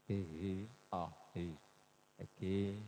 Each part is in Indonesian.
Oh, oke.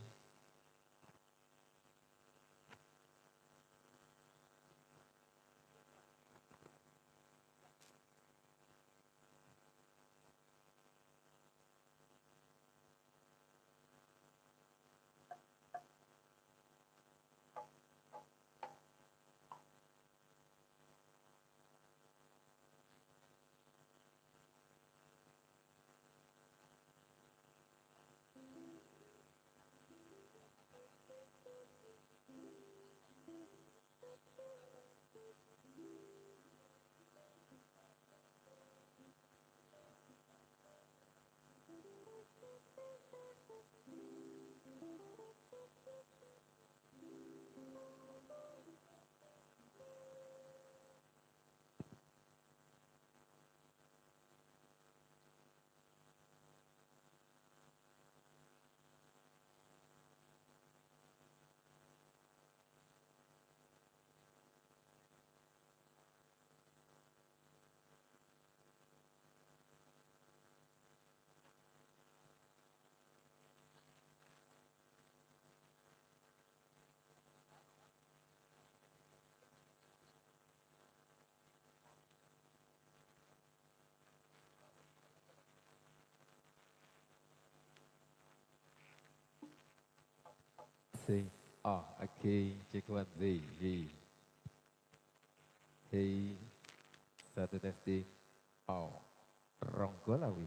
Si. Oh, oke. Cek one, Hey, satu testing. Oh, Ronggolawi.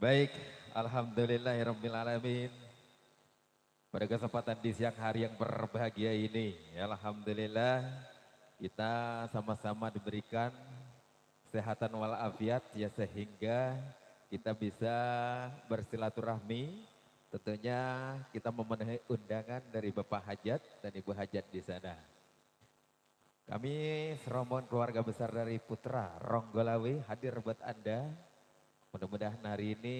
Baik, alhamdulillahirrabbilalamin. Pada kesempatan di siang hari yang berbahagia ini, alhamdulillah kita sama-sama diberikan kesehatan walafiat ya sehingga kita bisa bersilaturahmi. Tentunya kita memenuhi undangan dari Bapak Hajat dan Ibu Hajat di sana. Kami serombongan keluarga besar dari Putra Ronggolawe hadir buat Anda. Mudah-mudahan hari ini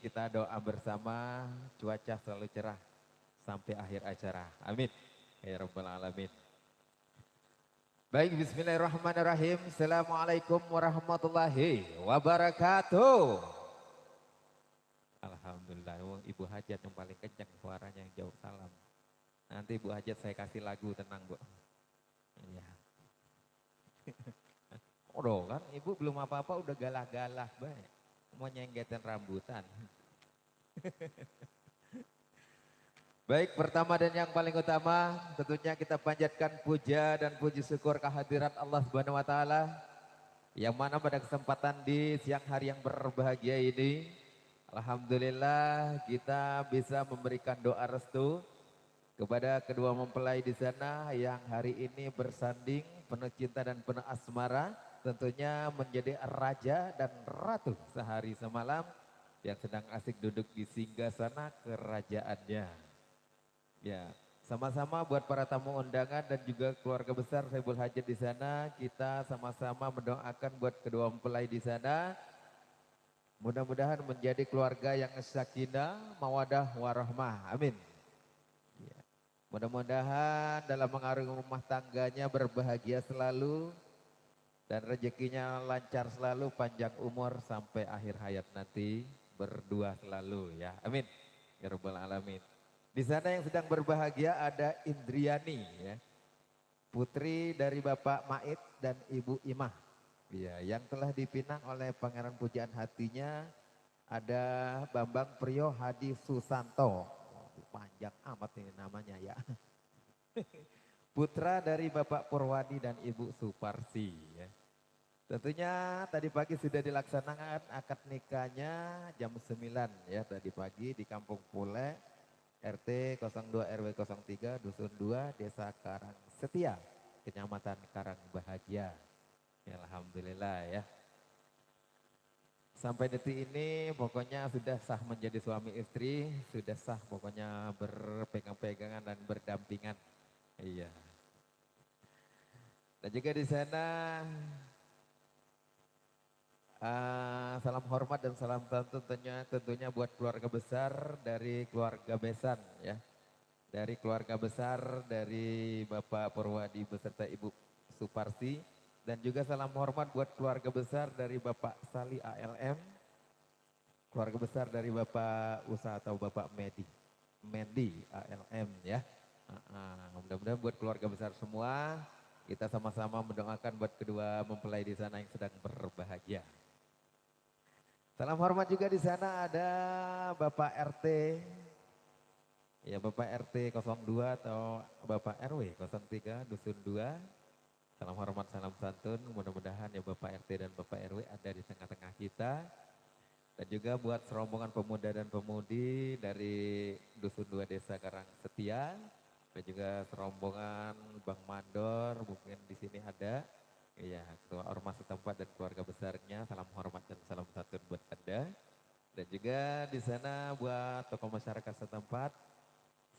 kita doa bersama cuaca selalu cerah sampai akhir acara. Amin. Ya Rabbal Alamin. Baik, bismillahirrahmanirrahim. Assalamualaikum warahmatullahi wabarakatuh. Alhamdulillah, oh, Ibu Hajat yang paling kencang suaranya yang jauh salam. Nanti Ibu Hajat saya kasih lagu, tenang Bu. Iya. Oh kan, Ibu belum apa-apa udah galah-galah baik. Mau nyenggetin rambutan. Baik, pertama dan yang paling utama tentunya kita panjatkan puja dan puji syukur kehadirat Allah Subhanahu wa taala yang mana pada kesempatan di siang hari yang berbahagia ini alhamdulillah kita bisa memberikan doa restu kepada kedua mempelai di sana yang hari ini bersanding penuh cinta dan penuh asmara tentunya menjadi raja dan ratu sehari semalam yang sedang asik duduk di singgasana kerajaannya. Ya, sama-sama buat para tamu undangan dan juga keluarga besar Saiful Hajat di sana, kita sama-sama mendoakan buat kedua mempelai di sana. Mudah-mudahan menjadi keluarga yang sakinah, mawadah, warahmah. Amin. Ya. Mudah-mudahan dalam mengarungi rumah tangganya berbahagia selalu dan rezekinya lancar selalu, panjang umur sampai akhir hayat nanti berdua selalu ya. Amin. Ya Rabbal Alamin. Di sana yang sedang berbahagia ada Indriani ya, putri dari Bapak Mait dan Ibu Imah. Ya, yang telah dipinang oleh Pangeran Pujaan Hatinya ada Bambang Priyo Hadi Susanto. Waduh, panjang amat ini namanya ya. Putra dari Bapak Purwadi dan Ibu Suparsi ya. Tentunya tadi pagi sudah dilaksanakan akad nikahnya jam 9 ya tadi pagi di Kampung Pule RT 02 RW 03 Dusun 2 Desa Karang Setia Kecamatan Karang Bahagia. Ya, alhamdulillah ya. Sampai detik ini pokoknya sudah sah menjadi suami istri, sudah sah pokoknya berpegang-pegangan dan berdampingan. Iya. Dan juga di sana Salam hormat dan salam santun tentunya buat keluarga besar dari keluarga Besan ya. Dari keluarga besar dari Bapak Purwadi beserta Ibu Suparsi. Dan juga salam hormat buat keluarga besar dari Bapak Sali ALM. Keluarga besar dari Bapak Usaha atau Bapak Mendi ALM ya. Mudah-mudahan buat keluarga besar semua. Kita sama-sama mendoakan buat kedua mempelai di sana yang sedang berbahagia. Salam hormat juga di sana ada Bapak RT, ya Bapak RT 02 atau Bapak RW 03 Dusun 2. Salam hormat, salam santun, mudah-mudahan ya Bapak RT dan Bapak RW ada di tengah-tengah kita. Dan juga buat serombongan pemuda dan pemudi dari Dusun 2 Desa Karang Setia. Dan juga serombongan Bang Mandor, mungkin di sini ada. Iya, ketua ormas setempat dan keluarga besarnya, salam hormat dan salam santun buat Anda. Dan juga di sana buat tokoh masyarakat setempat,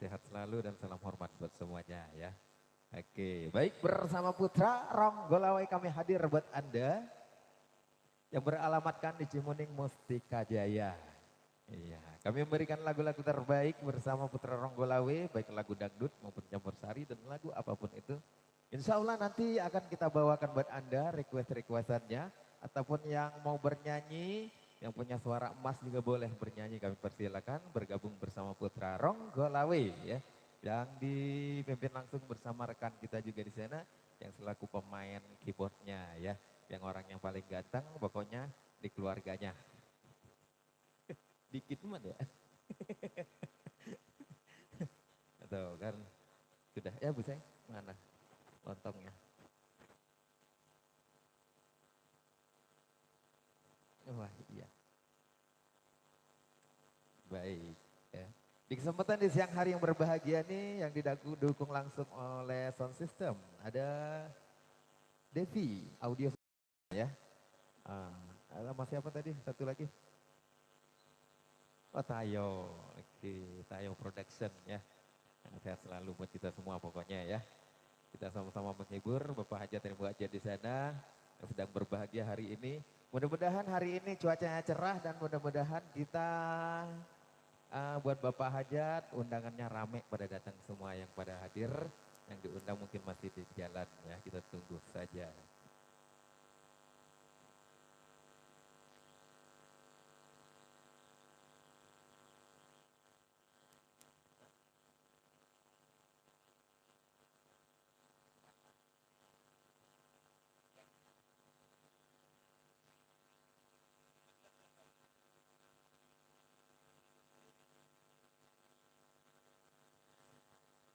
sehat selalu dan salam hormat buat semuanya ya. Oke, baik bersama Putra Ronggolawai kami hadir buat Anda yang beralamatkan di Cimuning Mustika Jaya. Iya, kami memberikan lagu-lagu terbaik bersama Putra Ronggolawe, baik lagu dangdut maupun campur sari dan lagu apapun itu. Insya Allah nanti akan kita bawakan buat Anda request-requestannya. Ataupun yang mau bernyanyi, yang punya suara emas juga boleh bernyanyi. Kami persilakan bergabung bersama Putra Ronggolawe ya. Yang dipimpin langsung bersama rekan kita juga di sana. Yang selaku pemain keyboardnya ya. Yang orang yang paling ganteng pokoknya di keluarganya. Dikit man ya. Atau kan sudah ya Bu Seng, mana lontongnya? Wah iya. Baik ya. Di kesempatan di siang hari yang berbahagia nih yang didukung langsung oleh sound system. Ada Devi audio ya. Ada masih apa tadi? Satu lagi. Oh Tayo. Oke, Tayo Production ya. Sehat selalu buat kita semua pokoknya ya. Kita sama-sama menghibur Bapak Hajat dan Ibu Hajat di sana yang sedang berbahagia hari ini. Mudah-mudahan hari ini cuacanya cerah dan mudah-mudahan kita buat Bapak Hajat undangannya rame pada datang semua yang pada hadir. Yang diundang mungkin masih di jalan ya, kita tunggu saja.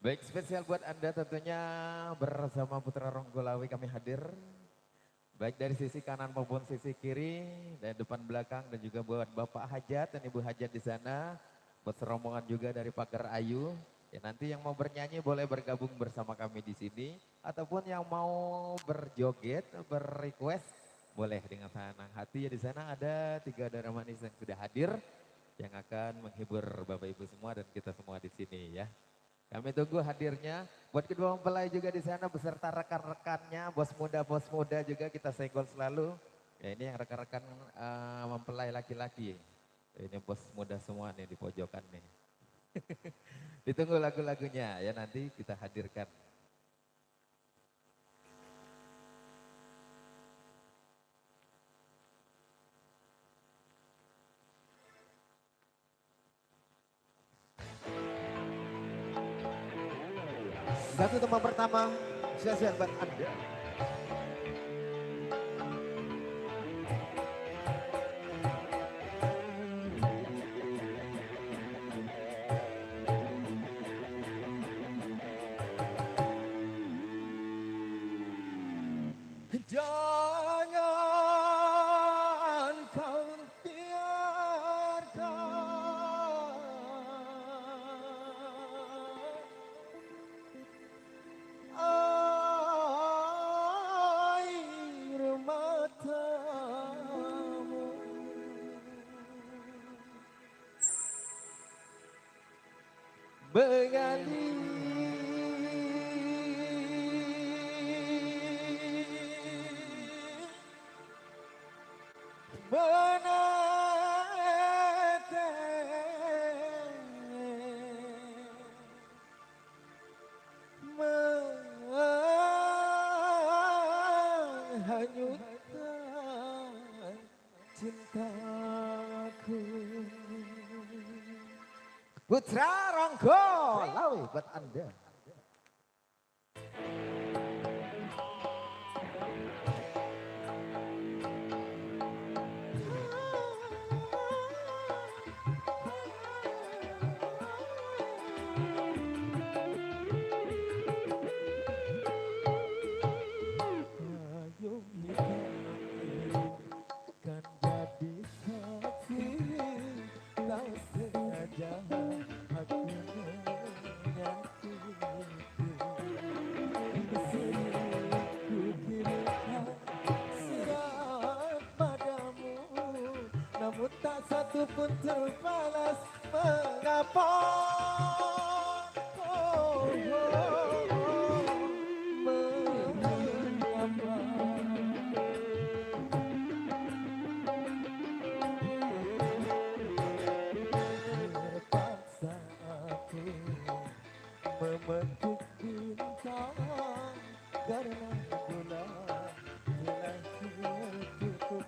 Baik, spesial buat Anda tentunya bersama Putra Ronggolawe kami hadir. Baik dari sisi kanan maupun sisi kiri, dari depan belakang dan juga buat Bapak Hajat dan Ibu Hajat di sana. Buat serombongan juga dari Pagar Ayu. Ya nanti yang mau bernyanyi boleh bergabung bersama kami di sini. Ataupun yang mau berjoget, berrequest, boleh dengan senang hati. Ya di sana ada 3 darah manis yang sudah hadir. Yang akan menghibur Bapak Ibu semua dan kita semua di sini ya. Kami tunggu hadirnya. Buat kedua mempelai juga di sana beserta rekan-rekannya, bos muda juga kita senggol selalu. Ya ini yang rekan-rekan mempelai laki-laki. Ini bos muda semua nih di pojokan nih. Ditunggu lagu-lagunya ya nanti kita hadirkan. Satu teman pertama, spesial buat Anda. Jangan kau biarkan air matamu mengalir cintaku. Putra Ronggo, Lawi buat Anda. Namun tak satu pun terbalas. Mengapa? Oh, mengapa? Terpaksa aku memetik bintang karena bulan telah tertutup.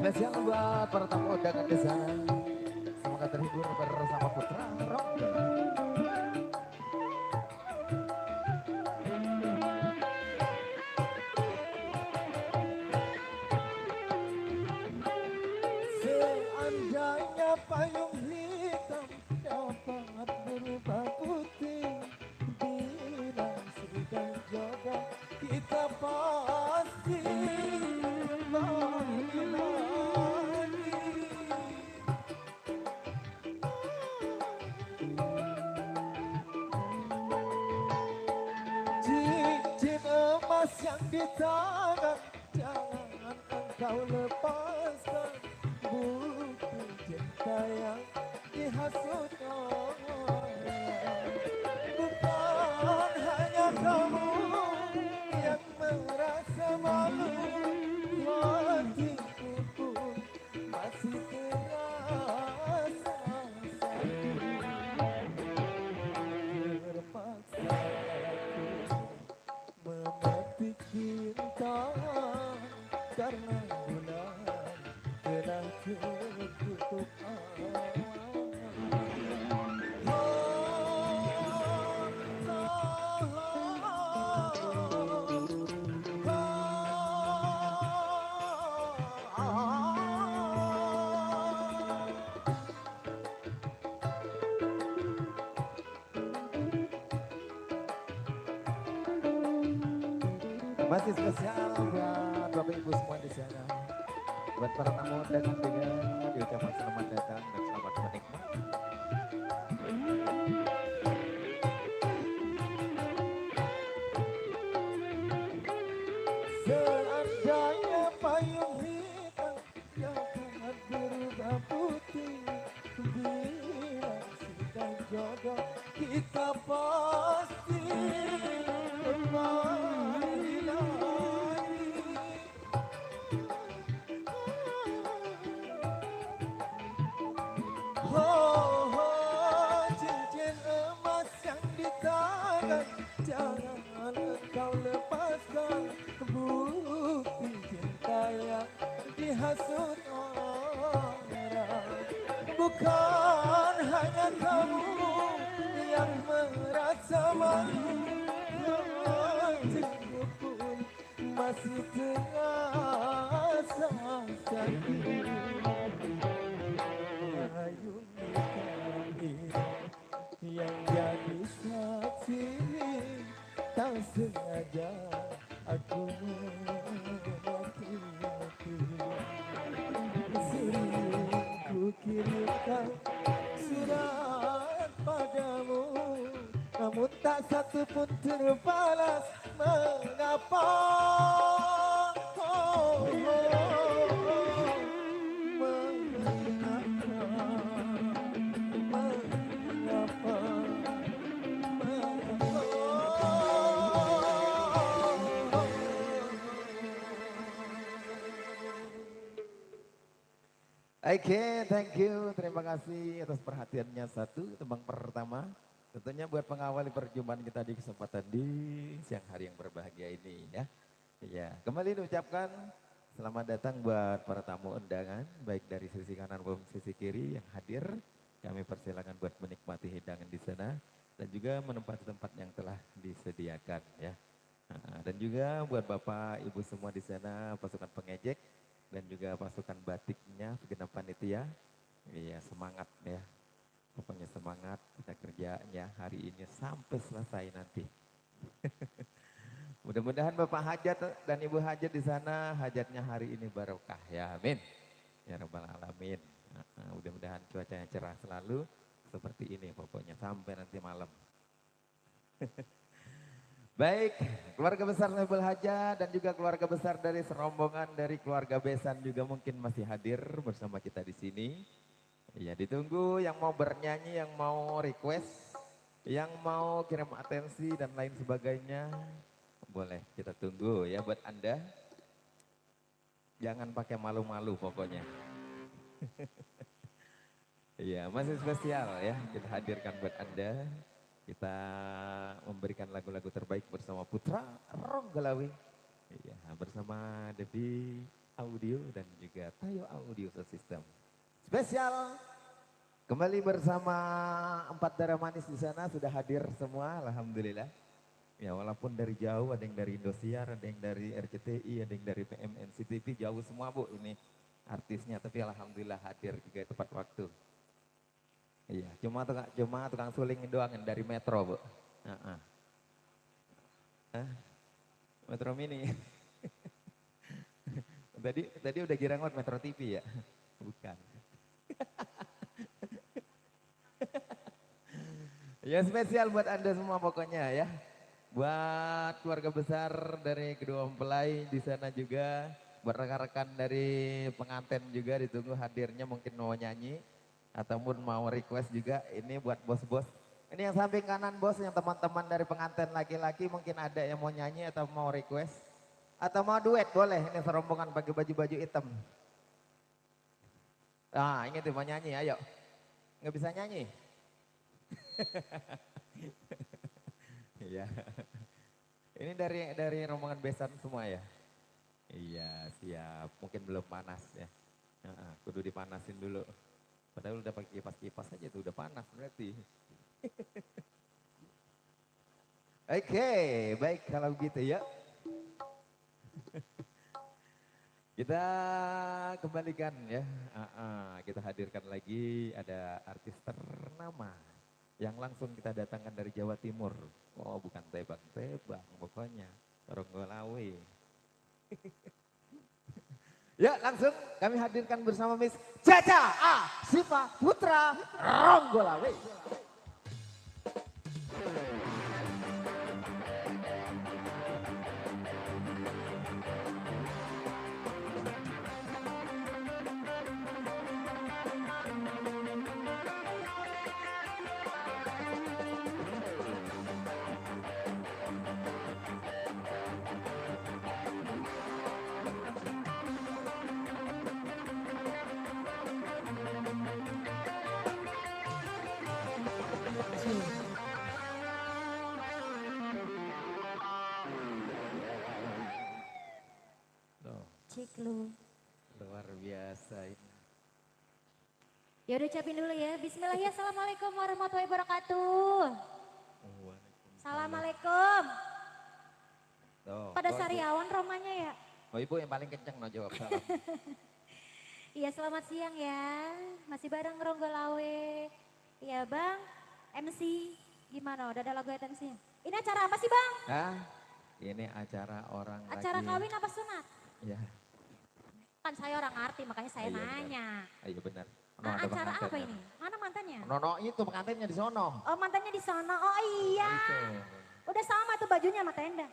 Spesial buat para tamu undangan di sana. Semoga terhibur bersama Putra Ronggo. Seandainya payung hitam dapat berubah putih, bila sedang jodoh kita pasti kembali lagi. Cincin emas yang di tangan jangan engkau lepaskan. Bukti cinta yang dihasut orang. Bukan hanya kamu yang merasa malu, hatiku pun masih terasa sakit. Terpaksa aku memetik cinta karena bulan telah tertutup. Masih spesial buat Bapak Ibu semua di sana. Buat para tamu undangan juga diucapkan selamat datang dan selamat menikmati. Seandainya payung hitam dapat berubah putih, bila sedang jodoh kita pasti kembali lagi. Oh, cincin emas yang di tangan jangan engkau lepaskan. Bukti cinta yang dihasut orang. Bukan hanya kamu yang merasa malu, hatiku pun masih terasa sakit. Payung yang jadi saksi, tak sengaja aku menyakiti. Sering ku kirimkan surat padamu, namun tak satu pun terbalas. Mengapa? Oh, mengapa? Oke, thank you. Terima kasih atas perhatiannya. Satu, tembang pertama. Tentunya buat pengawali perjumpaan kita di kesempatan di siang hari yang berbahagia ini ya. Iya, kembali diucapkan selamat datang buat para tamu undangan, baik dari sisi kanan maupun sisi kiri yang hadir. Kami persilakan buat menikmati hidangan di sana dan juga menempati tempat yang telah disediakan ya. Dan juga buat Bapak Ibu semua di sana, pasukan pengejek dan juga pasukan batiknya, segenap panitia. Iya, semangat ya. Pokoknya semangat kita kerjanya hari ini sampai selesai nanti. Mudah-mudahan Bapak Hajat dan Ibu Hajat di sana hajatnya hari ini barokah ya. Amin. Ya Rabbal Alamin. Mudah-mudahan cuacanya cerah selalu seperti ini pokoknya sampai nanti malam. Baik, keluarga besar Saiful Hajat dan juga keluarga besar dari serombongan dari keluarga Besan juga mungkin masih hadir bersama kita di sini. Iya, ditunggu yang mau bernyanyi, yang mau request, yang mau kirim atensi dan lain sebagainya. Boleh kita tunggu ya buat Anda. Jangan pakai malu-malu pokoknya. Iya, masih spesial ya kita hadirkan buat Anda. Kita memberikan lagu-lagu terbaik bersama Putra Ronggolawe. Iya, bersama Devi Audio dan juga Tayo Audio System. Spesial kembali bersama empat darah manis di sana sudah hadir semua, alhamdulillah. Ya, walaupun dari jauh, ada yang dari Indosiar, ada yang dari RCTI, ada yang dari PMNC TV, jauh semua Bu ini artisnya, tapi alhamdulillah hadir juga tepat waktu. Iya, cuma tukang suling doang yang dari Metro, Bu. Metro Mini. tadi udah girang banget Metro TV ya? Bukan. Ya spesial buat Anda semua pokoknya ya. Buat keluarga besar dari kedua mempelai di sana juga. Buat rekan-rekan dari pengantin juga ditunggu hadirnya mungkin mau nyanyi. Ataupun mau request juga, ini buat bos-bos. Ini yang samping kanan bos, yang teman-teman dari pengantin laki-laki mungkin ada yang mau nyanyi atau mau request. Atau mau duet boleh, ini serombongan pakai baju-baju hitam. Ah, ini tuh mau nyanyi, ayo. Nggak bisa nyanyi? Iya. Ini dari rombongan Besan semua ya? Iya, siap. Mungkin belum panas ya. Kudu dipanasin dulu. Padahal udah pakai kipas-kipas aja tuh udah panas berarti. Oke, baik kalau gitu ya. Kita kembalikan ya. Kita hadirkan lagi ada artis ternama yang langsung kita datangkan dari Jawa Timur. Oh, bukan tebang-tebang pokoknya. Ronggolawe. Ya langsung kami hadirkan bersama Miss Caca Siva Putra Ronggolawe. Ciklu. Luar biasa ini. Ya udah ucapin dulu ya. Bismillah ya. Assalamualaikum warahmatullahi wabarakatuh. Assalamualaikum. Tuh, Pada sariawan romanya ya. Oh ibu yang paling kenceng no jawab salam. Iya selamat siang ya. Masih bareng Ronggolawe. Iya bang. MC. Gimana? Udah ada lagu atensinya? Ini acara apa sih bang? Ini acara orang Acara lagi. kawin apa sunat? Ya. Kan saya orang arti makanya saya Iya, nanya. Iya benar. Nah, acara apa ini? Mana mantannya? Nono itu pengantinnya di sono. Oh mantannya di sana. Oh iya. Udah sama tuh bajunya sama tenda.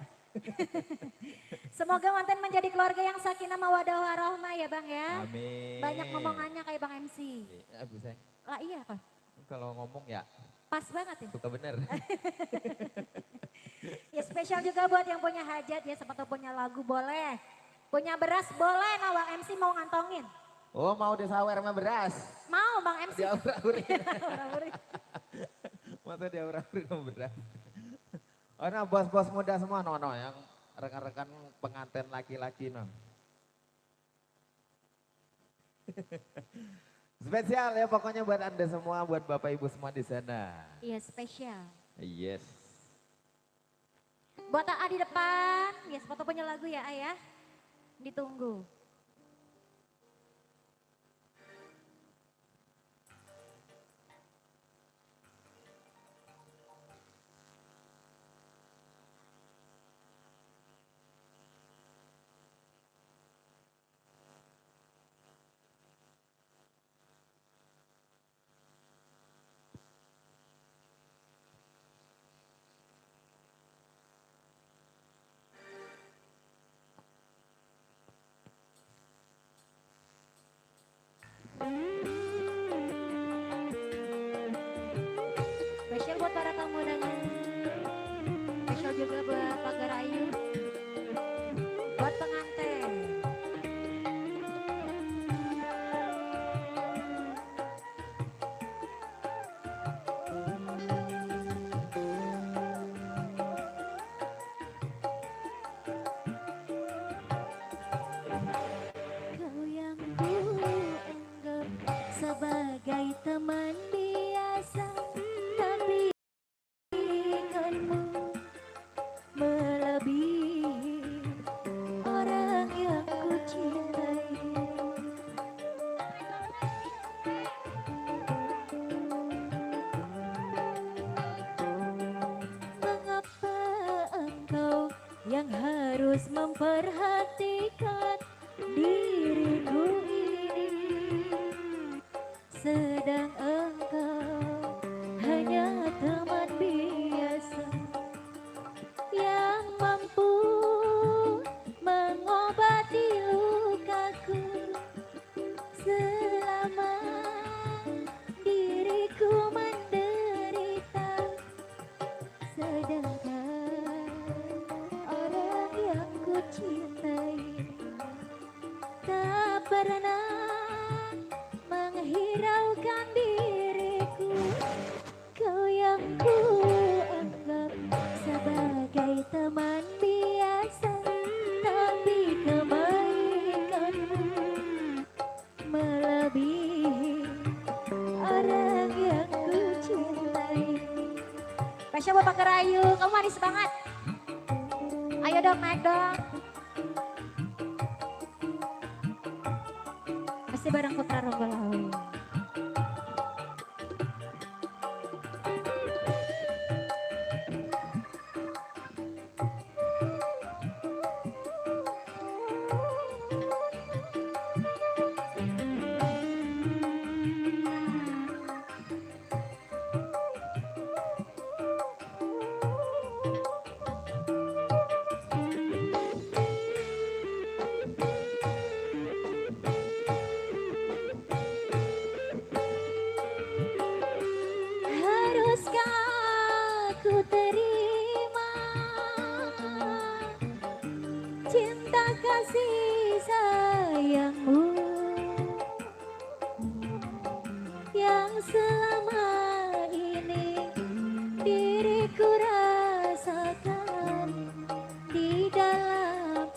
Semoga mantan menjadi keluarga yang sakinah mawadah warahmah ya bang ya. Amin. Banyak ngomongannya kayak bang MC. Ya, bisa. Lah iya kan. Kalau ngomong ya Pas banget ya. suka bener. Ya spesial juga buat yang punya hajat ya. Sepatu punya lagu boleh. Punya beras boleh. Nah bang MC mau ngantongin. Oh mau disawer sama beras. Mau Bang MC. Diaur-aurin. Ura-uri. Masa diaur-aurin sama beras. Oh nah bos-bos muda semua no yang rekan-rekan pengantin laki-laki no. Spesial ya pokoknya buat Anda semua, buat Bapak Ibu semua di sana. Iya spesial. Yes. Buat AA di depan, yes foto punya lagu ya Ayah. Ditunggu. Spesial buat para tamu undangan. Spesial juga buat Pagar Ayu. Buat pengantin. Kau yang ku anggap sebagai teman biasa, tapi ingatmu melebihi orang yang ku cintai. Mengapa engkau yang harus memperhatikan diriku ini, sedang engkau hanya teman biasa yang mampu mengobati lukaku selama diriku menderita, sedangkan orang yang ku cintai tak pernah menghiraukan diriku. Kau yang ku anggap sebagai teman biasa, tapi kebaikanmu melebihi orang yang ku cintai. Pasha buat Pak Rayu, kamu manis banget. Ayo dong naik dong. Masih bareng Putra Ronggolawe. Haruskah ku terima cinta kasih sayangmu yang selama ini diriku rasakan di dalam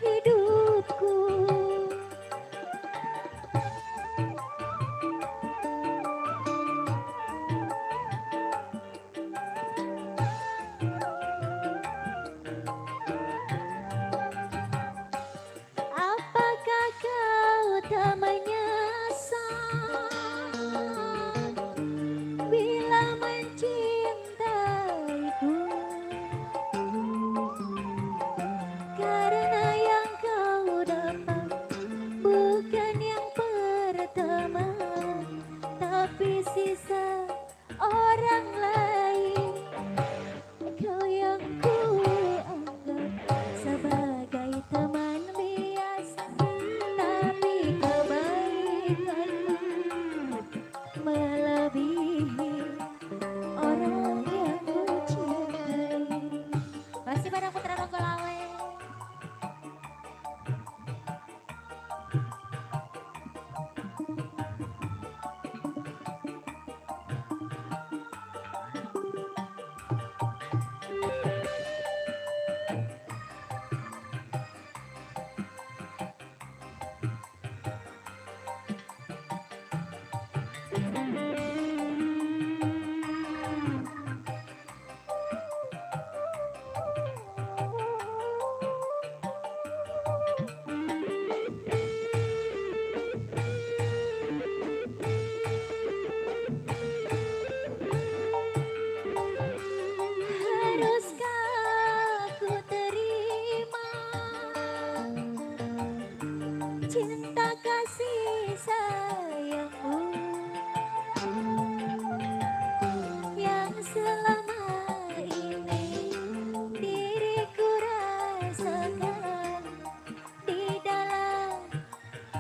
hidupku. Apakah kau tak menyesal bila mencintaiku? Karena yang kau dapat bukan yang pertama, tapi sisa orang lain. Kau yang ku anggap sebagai teman biasa, tapi kebaikanmu sayangmu yang selama ini diriku rasakan di dalam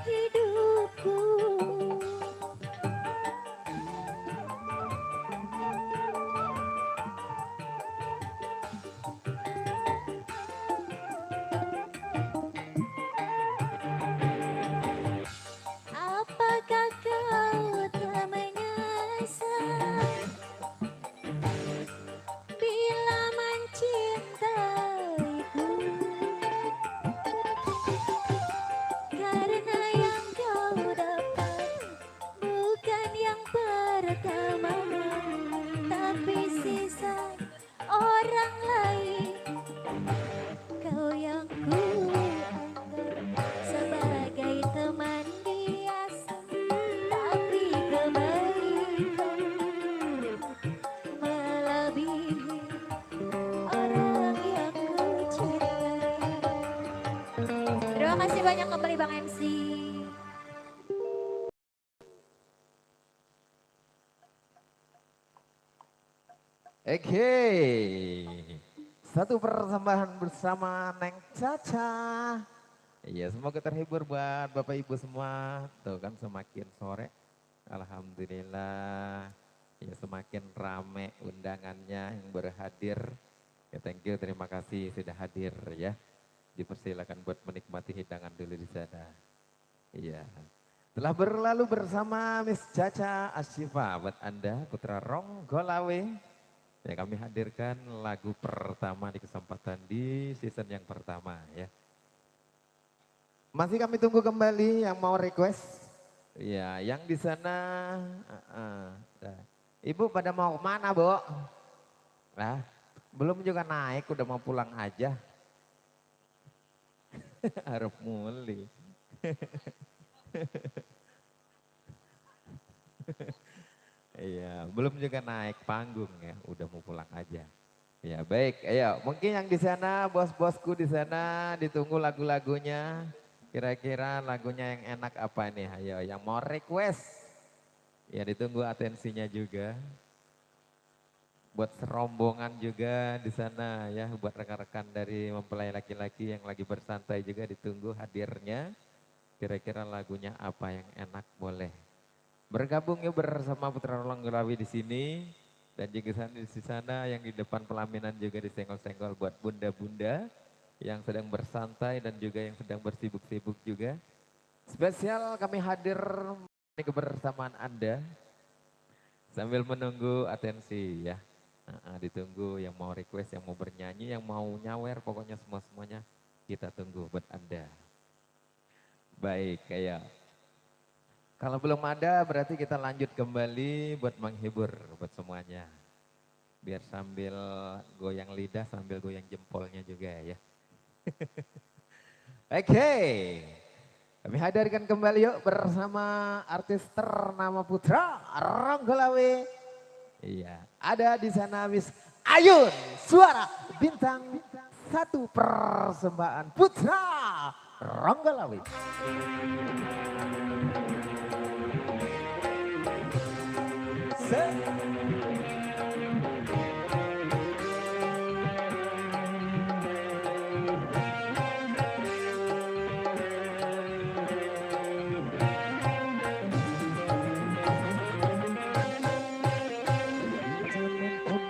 hidupku. Apakah kau telah menyesal bila mencintaiku? Karena yang kau dapat bukan yang pertama, tapi sisa orang lain. Kau yang ku anggap sebagai teman biasa, tapi kebaikan melebihi orang yang ku cintai. Terima kasih banyak kembali Bang MC. Oke, satu persembahan bersama Neng Caca. Iya, semoga terhibur buat Bapak Ibu semua. Tuh kan semakin sore, alhamdulillah. Ya semakin rame undangannya yang berhadir. Ya thank you, terima kasih sudah hadir ya. Dipersilakan buat menikmati hidangan dulu di sana. Iya. Telah berlalu bersama Miss Caca Asyifa buat Anda, Putra Ronggolawe. Ya kami hadirkan lagu pertama di kesempatan di season yang pertama ya. Masih kami tunggu kembali yang mau request. Ya yang di sana, Ibu pada mau kemana Bu? Nah, belum juga naik udah mau pulang aja. Harap muli. Iya, belum juga naik panggung ya, udah mau pulang aja. Ya baik, ayo mungkin yang di sana, bos-bosku di sana ditunggu lagu-lagunya. Kira-kira lagunya yang enak apa nih? Ayo, yang mau request. Ya ditunggu atensinya juga. Buat serombongan juga di sana ya, buat rekan-rekan dari mempelai laki-laki yang lagi bersantai juga ditunggu hadirnya. Kira-kira lagunya apa yang enak boleh. Bergabung yuk bersama Putra Ronggolawe di sini dan juga di sana yang di depan pelaminan juga disenggol-senggol buat bunda-bunda yang sedang bersantai dan juga yang sedang bersibuk-sibuk juga. Spesial kami hadir di kebersamaan Anda sambil menunggu atensi ya. Ditunggu yang mau request, yang mau bernyanyi, yang mau nyawer, pokoknya semua-semuanya kita tunggu buat Anda. Baik, kayak. Kalau belum ada berarti kita lanjut kembali buat menghibur buat semuanya. Biar sambil goyang lidah sambil goyang jempolnya juga ya. Oke, kami hadirkan kembali yuk bersama artis ternama Putra Ronggolawe. Iya, ada di sana Miss Ayun, suara bintang satu persembahan Putra Ronggolawe.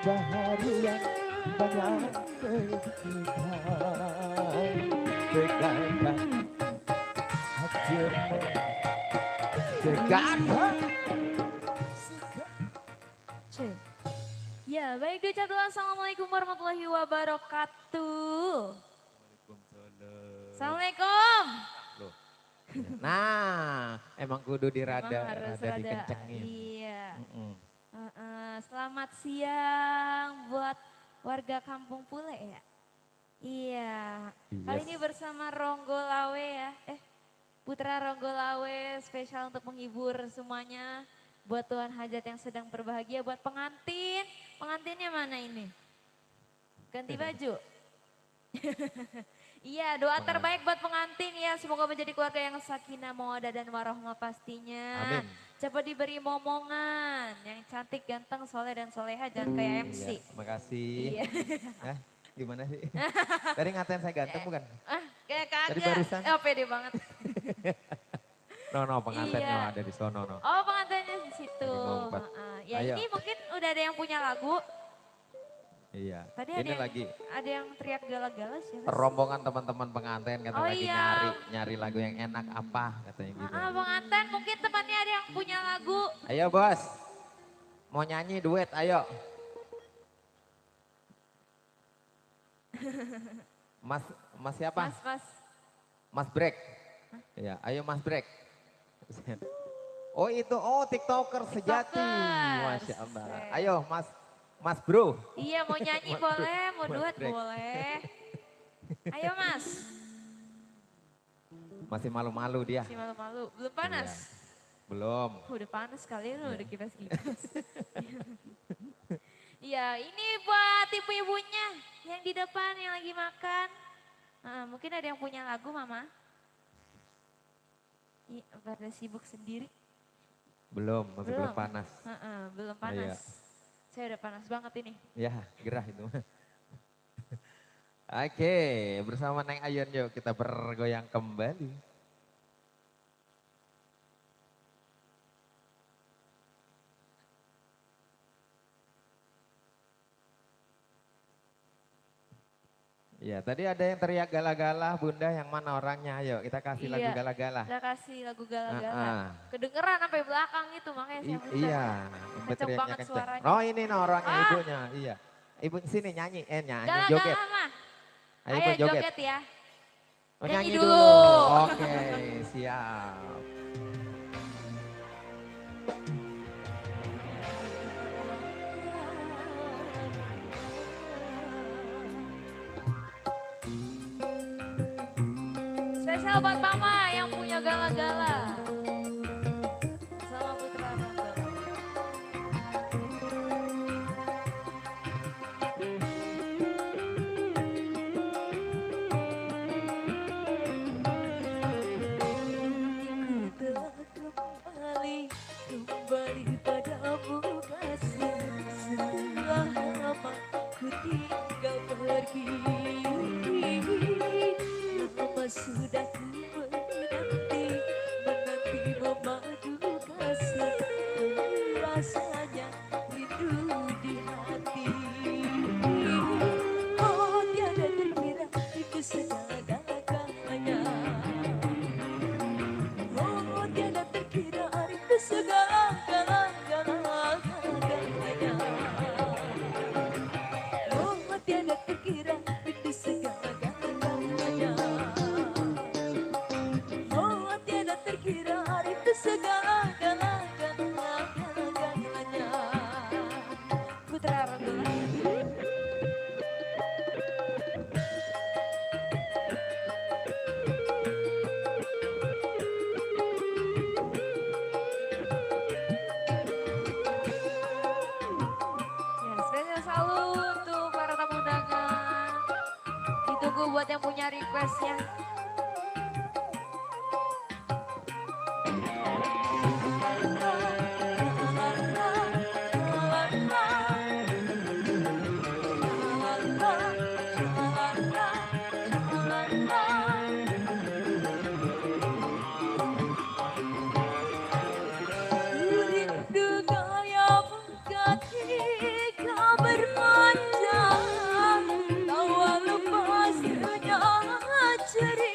Pencaharian banyak tegakkan hatimu, tegakkan. Ya, baik diucap dulu assalamualaikum warahmatullahi wabarakatuh. Assalamualaikum. Nah, emang kudu dirada, Emang harus rada rada, dikencengin. iya. Selamat siang buat warga Kampung Pule ya. Iya, kali ini bersama Ronggolawe ya. Putra Ronggolawe spesial untuk menghibur semuanya. Buat tuan hajat yang sedang berbahagia, buat pengantin. Pengantinnya mana ini? Ganti baju. Iya, doa terbaik buat pengantin ya. Semoga menjadi keluarga yang sakinah, mawaddah dan warohmah pastinya. Amin. Cepat diberi momongan yang cantik, ganteng, soleh dan soleha, jangan kayak MC. Iya, makasih. Iya. Hah, gimana sih? Tadi ngatain saya ganteng bukan? Kayak Tadi kagak. barusan. Pede banget. No, pengantinnya Iya. ada di sono, no. Oh, pengantinnya di situ. Lagi ngumpet. Ya Ayo. ini mungkin udah ada yang punya lagu. Iya. Tadi Ini lagi ada yang teriak gala-gala siapa? rombongan teman-teman pengantin katanya Oh, lagi iya. nyari lagu yang enak apa katanya gitu. Pengantin mungkin temannya ada yang punya lagu. Ayo bos, mau nyanyi duet ayo. Mas siapa? Mas. Mas Break. Iya, ayo Mas Break. Oh itu, TikToker sejati. TikTokers. Masya Allah. Ayo Mas Bro. Iya mau nyanyi boleh, mau Mas duet Break. boleh. Ayo Mas. Masih malu-malu dia. Si malu-malu, belum panas? Belum. Udah panas kali lu, udah kipas-kipas. Iya ini buat ibu-ibunya yang di depan yang lagi makan. Mungkin ada yang punya lagu Mama? Iya, pada sibuk sendiri. Belum, masih belum panas. Belum panas. Iya. Saya udah panas banget ini. Ya, gerah itu. Oke, bersama Neng Ayun yuk kita bergoyang kembali. Ya, tadi ada yang teriak gala-gala, Bunda yang mana orangnya? Ayo kita kasih lagu Iya, gala-gala. kita kasih lagu gala-gala. Kedengeran sampai belakang itu makanya saya muter. Iya, Kenceng banget kenceng. suaranya. Oh ini no orangnya ibunya, iya. Ibu sini nyanyi, nyanyi joget. Gala-gala mah. Ayo, Ayo Ibu joget. joget ya. Oh, Nyanyi nyanyi dulu. dulu. Oke, siap. Spesial buat Mama yang punya gala-gala. Sama Putra Rondo. Kembali padamu kasih. Setelah lama ku tinggal pergi. Lama sudah ku menanti memadu kasih. Rasanya rindu di hati. Oh tiada terkira itu segala-galanya. Oh tiada terkira itu segala-galanya. Oh tiada terkira itu segala-galanya. Oh tiada terkira itu segala-galanya. Putra Rondo. Ya, spesial selalu untuk para tamu undangan. Ditunggu buat yang punya requestnya. Rindu gaya ketika bermanja, tawa lepas ternyata cerita.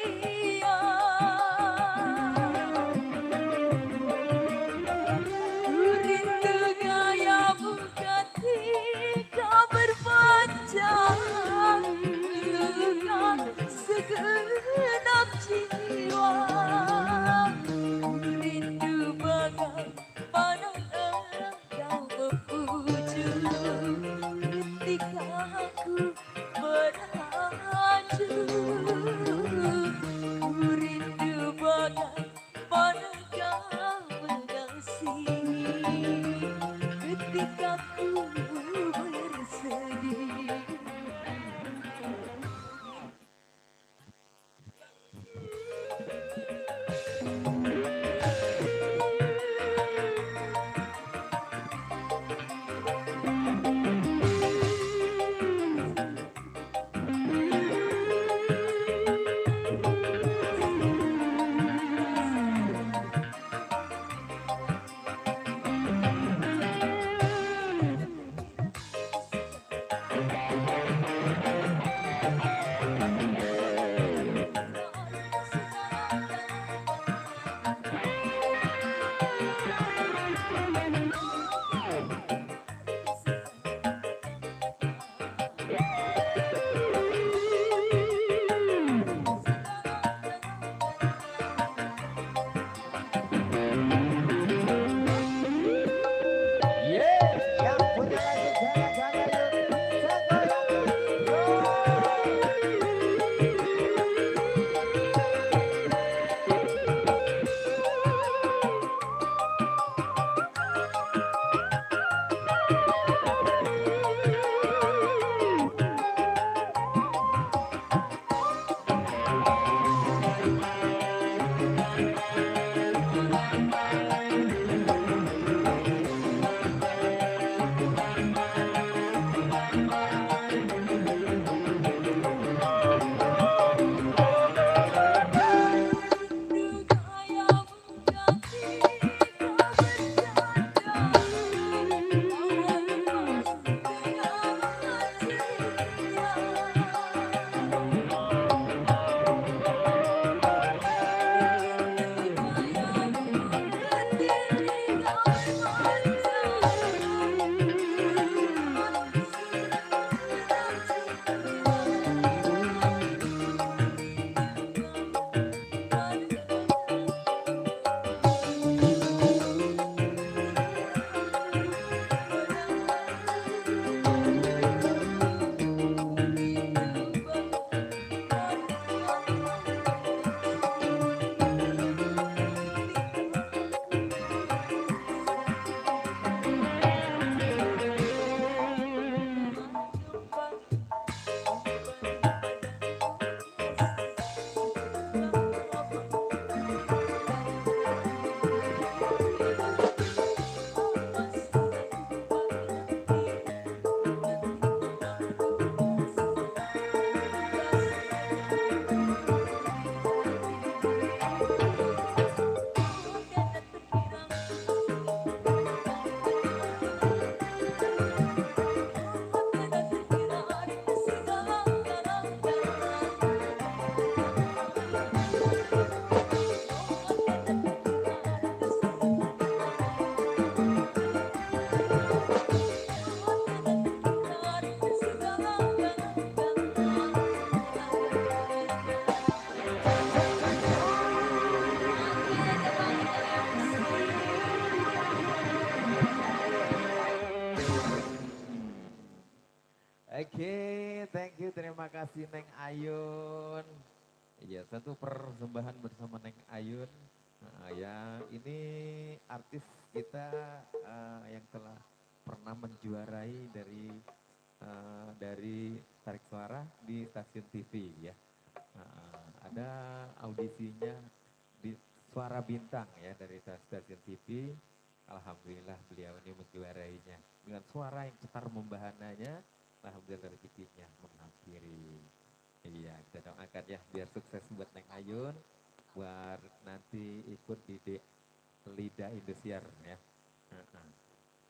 Oke, thank you, terima kasih Neng Ayun. Iya, satu persembahan bersama Neng Ayun. Nah, ya, ini artis kita yang telah pernah menjuarai dari Tarik Suara di stasiun TV ya. Ada audisinya di Suara Bintang ya dari stasiun TV. Alhamdulillah beliau ini menjuarainya dengan suara yang cetar membahananya. Alhamdulillah rezekinya menghampiri. Iya, kita doakan ya biar sukses buat Neng Ayun, buat nanti ikut di Lidah Indosiar ya.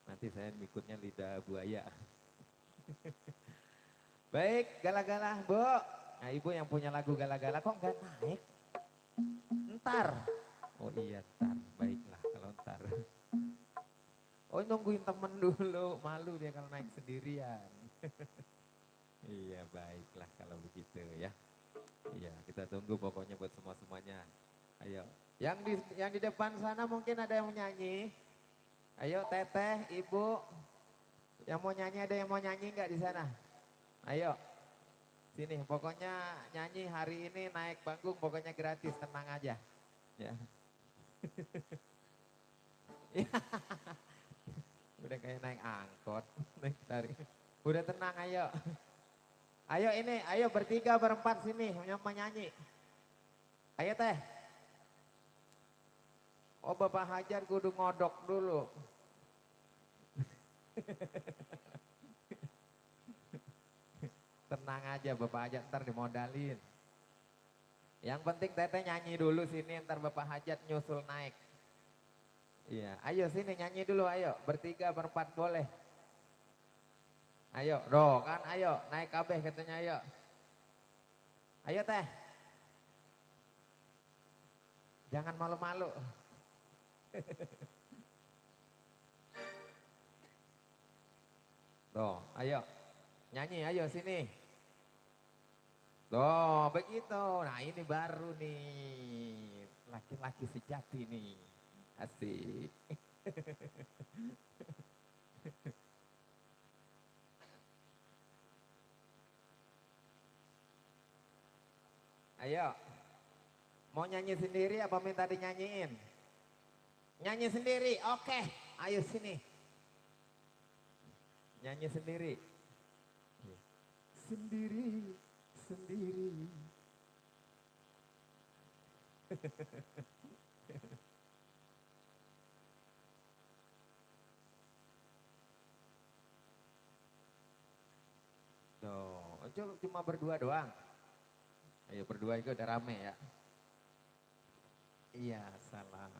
Nanti saya ikutnya Lidah Buaya. Baik, gala-gala, Bu. Nah, Ibu yang punya lagu gala-gala kok nggak naik? Ntar. Oh iya, ntar. Baiklah kalau ntar. Oh nungguin temen dulu, malu dia kalau naik sendirian. Iya baiklah kalau begitu ya. Iya kita tunggu pokoknya buat semua-semuanya. Ayo, yang di depan sana mungkin ada yang mau nyanyi. Ayo Teteh, Ibu, yang mau nyanyi ada yang mau nyanyi nggak di sana? Ayo, sini pokoknya nyanyi hari ini naik panggung pokoknya gratis, tenang aja. Ya. Udah kayak naik angkot, naik tarik. Udah tenang ayo. Ayo ini, ayo bertiga berempat sini yang menyanyi. Ayo Teh. Oh Bapak Hajar kudu ngodok dulu. Tenang aja Bapak Hajar ntar dimodalin. Yang penting Teteh nyanyi dulu sini ntar Bapak Hajat nyusul naik. Iya, ayo sini nyanyi dulu ayo. Bertiga berempat boleh. Ayo, doh kan ayo naik kabeh katanya ayo. Ayo Teh. Jangan malu-malu. Doh, ayo. Nyanyi ayo sini. Doh, begitu. Nah, ini baru nih. Laki-laki sejati nih. Asik. Ayo, mau nyanyi sendiri apa minta dinyanyiin? Nyanyi sendiri, oke. Ayo sini. Nyanyi sendiri. Sendiri, sendiri. cuma berdua doang? Ayo berdua itu udah rame ya. Iya, salam.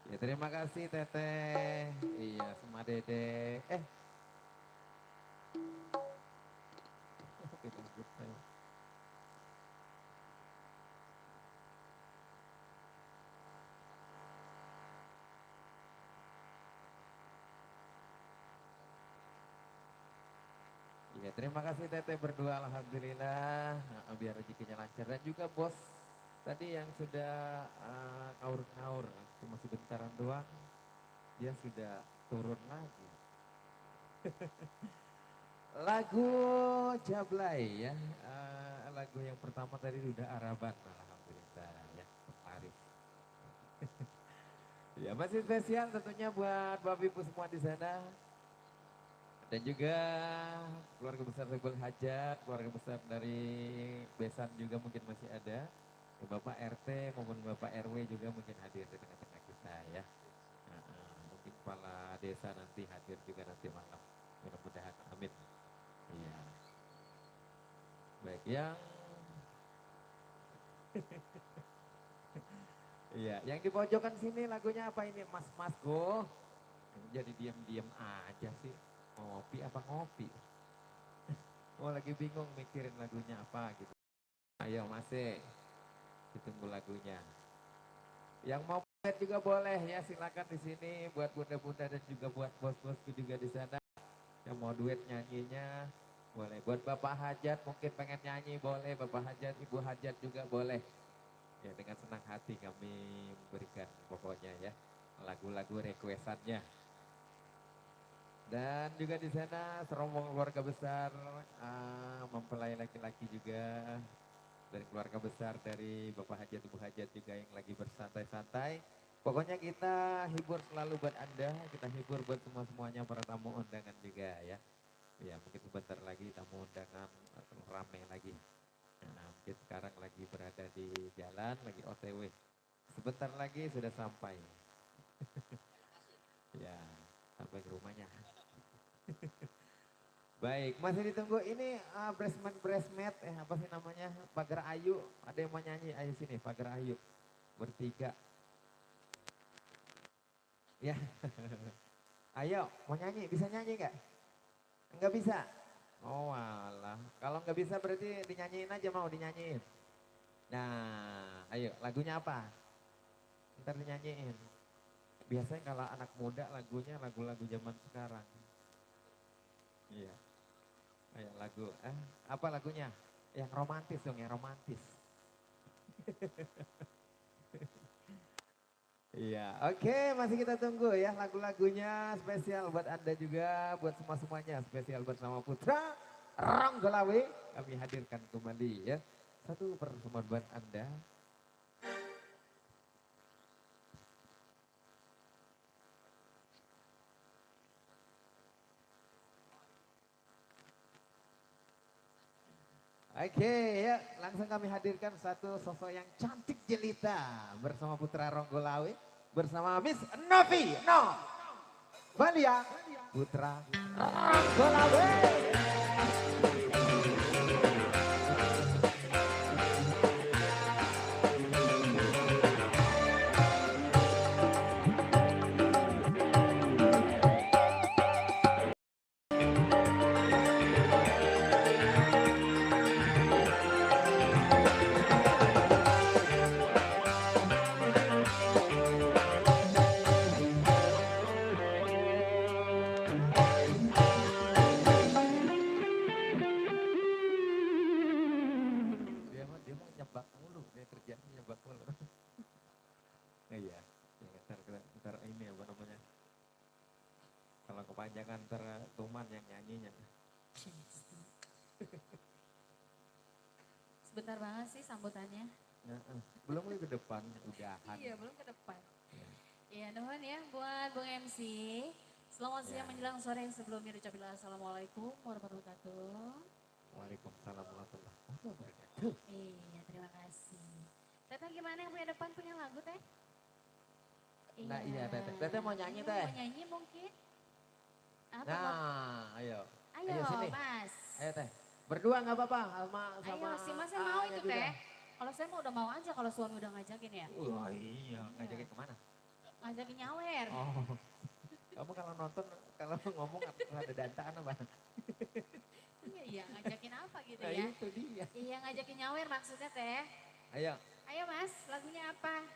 Ya terima kasih Teteh. Iya sama Dede. Iya terima kasih Teteh berdua alhamdulillah. Nah, biar rezekinya lancar dan juga bos tadi yang sudah ngaur-ngaur cuma sebentaran doang dia sudah turun lagi. Lagu Jablay ya, lagu yang pertama tadi udah Araban, alhamdulillah ya, Arif. Ya masih spesial tentunya buat Bapak Ibu semua di sana dan juga keluarga besar Rebel Hajat, keluarga besar dari Besan juga mungkin masih ada. Ya, Bapak RT maupun Bapak RW juga mungkin hadir di tengah-tengah kita ya. Mungkin kepala desa nanti hadir juga nanti malam. Mudah-mudahan amin. Iya. Baik yang iya, yang di pojokan sini lagunya apa ini Mas Masku? Jadi diam-diam aja sih. Ngopi apa ngopi? Oh lagi bingung mikirin lagunya apa gitu. Ayo masih ditunggu lagunya. Yang mau duet juga boleh ya silakan di sini buat bunda-bunda dan juga buat bos-bosku juga di sana. Yang mau duet nyanyinya boleh. Buat Bapak Hajat mungkin pengen nyanyi boleh. Bapak Hajat, Ibu Hajat juga boleh. Ya dengan senang hati kami memberikan pokoknya ya lagu-lagu requestannya. Dan juga di sana serombongan keluarga besar mempelai laki-laki juga dari keluarga besar dari Bapak Hajat Ibu Hajat juga yang lagi bersantai-santai. Pokoknya kita hibur selalu buat Anda, kita hibur buat semua-semuanya para tamu undangan juga ya. Ya mungkin sebentar lagi tamu undangan ramai lagi. Nah, mungkin sekarang lagi berada di jalan, lagi OTW. Sebentar lagi sudah sampai. Ya, sampai ke rumahnya. Baik, masih ditunggu ini Bresmet, apa sih namanya? Pagar Ayu, ada yang mau nyanyi, ayo sini Pagar Ayu. Bertiga. Ya. Ayo, mau nyanyi, bisa nyanyi nggak? Enggak bisa? Oh alah, kalau nggak bisa berarti dinyanyiin aja mau dinyanyiin. Nah, ayo lagunya apa? Ntar dinyanyiin. Biasanya kalau anak muda lagunya lagu-lagu zaman sekarang. Iya. Ayo lagu, apa lagunya? Yang romantis dong ya, romantis. Iya, oke masih kita tunggu ya lagu-lagunya spesial buat Anda juga, buat semua-semuanya spesial bersama Putra Ronggolawe kami hadirkan kembali ya. Satu persembahan buat Anda. Oke ya, langsung kami hadirkan satu sosok yang cantik jelita bersama Putra Ronggolawe, bersama Miss Novi Valia Putra Ronggolawe. Iya, ntar ini apa namanya? Kalau kepanjangan ntar Tuman yang nyanyinya. Sebentar banget sih sambutannya. Belum lagi ke depan, udahan. Iya, belum ke depan. Iya, nuhun ya buat Bung MC. Selamat siang menjelang sore, sebelumnya ucapin assalamualaikum warahmatullahi wabarakatuh. Waalaikumsalam warahmatullahi wabarakatuh. Iya, terima kasih. Teteh gimana yang punya depan punya lagu teh? Nah iya Teteh, Teteh mau nyanyi Teh? Mau nyanyi mungkin? Apa Nah, ayo. Ayo sini. Mas. Ayo Teh. Berdua nggak apa-apa sama Ayo si Mas mau itu Teh. Kalau saya mau udah mau aja kalau suami udah ngajakin ya. Wah iya, ngajakin kemana? ngajakin nyawer. Oh. Kamu kalau nonton, kalau ngomong ada dantaan apa? Iya, iya, ngajakin apa gitu Nah ya. itu dia. Iya, ngajakin nyawer maksudnya teh. Ayo, Ayo mas, lagunya apa?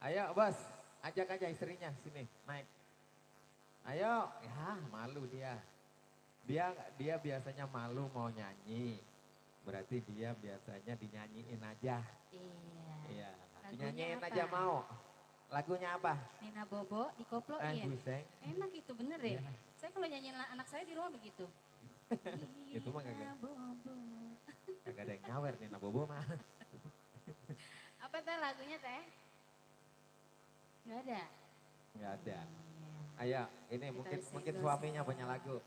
ayo bos, ajak aja istrinya sini, naik. Ayo, ya malu dia. Dia biasanya malu mau nyanyi. Berarti dia biasanya dinyanyiin aja. Iya. Iya, Lagunya dinyanyiin apa? aja mau. Lagunya apa? Nina Bobo dikoploin. Buseng. Enak itu bener deh. Iya. Saya kalau nyanyiin anak saya di rumah begitu. Itu mah kagak. Nina Bobo. Kagak ada yang nyawer nih, Bobo mah. Apa teh lagunya teh? Gak ada. Nggak ada. Iya. Ayo, ini Kita mungkin single suaminya semua. punya lagu.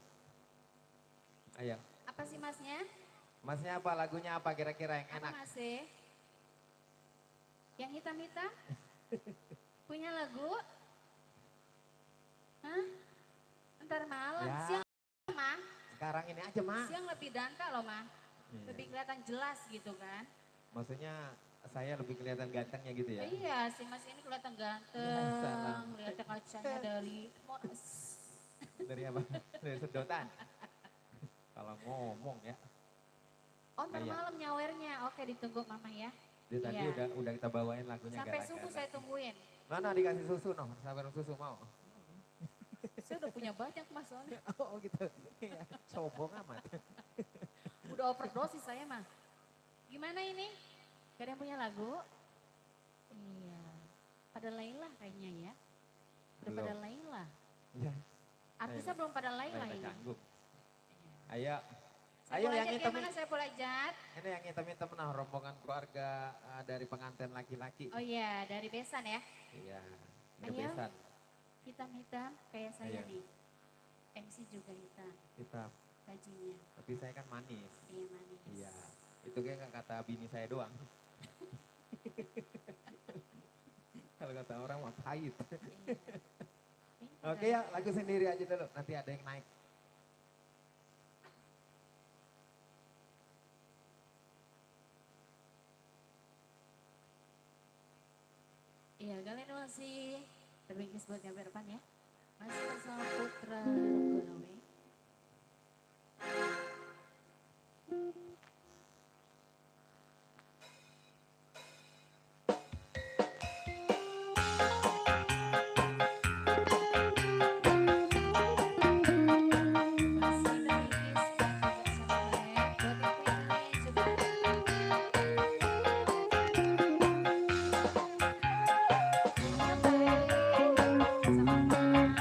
Ayo, Apa sih masnya? masnya apa lagunya apa kira-kira yang Apa enak? masih? Yang hitam-hitam? Punya lagu? Hah? Ntar malam. Ya. Siang mah. Sekarang ini aja mah. Siang lebih danta loh mah. Iya. Lebih kelihatan jelas gitu kan. Maksudnya saya lebih kelihatan gantengnya gitu ya. Iya, si Mas ini kelihatan Salah. ganteng. Lihat kacanya dari Dari apa? Dari sedotan. Kalau ngomong ya. Oh, ntar Iya. malam nyawernya. Oke, ditunggu Mama ya. Dia tadi Iya. udah kita bawain lagunya Sampai gara-gara. subuh saya tungguin. Mana dikasih susu noh, sabar susu mau. Saya udah punya banyak Mas soalnya. Oh gitu. Iya, sombong amat. Udah overdosis saya mah. Gimana ini? Gak ada yang punya lagu? Iya. Pada Laila kayaknya ya. Udah Belum. pada Laila. Iya, Artisnya belum pada Laila saya ini. canggung. Ayo, Saya ayo boleh yang ajat hitam gimana saya boleh ajat? ini yang hitam-hitam nah rombongan keluarga dari pengantin laki-laki. Oh iya, dari Besan ya. Iya, Ayo. besan Hitam-hitam kayak saya Iya. nih. MC juga hitam hitam. bajunya. Tapi saya kan manis. Iya manis. Iya, itu kayak nggak kata bini saya doang. Kalau kata orang mah pahit. Iya. Oke ya, lagu sendiri aja dulu. Nanti ada yang naik. Iya, kalian masih terbingkis buat gambar depan ya. Masih bersama Putra Gunawi. Masih terbingkis bersama Lek. Buat yang pengen coba. Sampai sama Mas.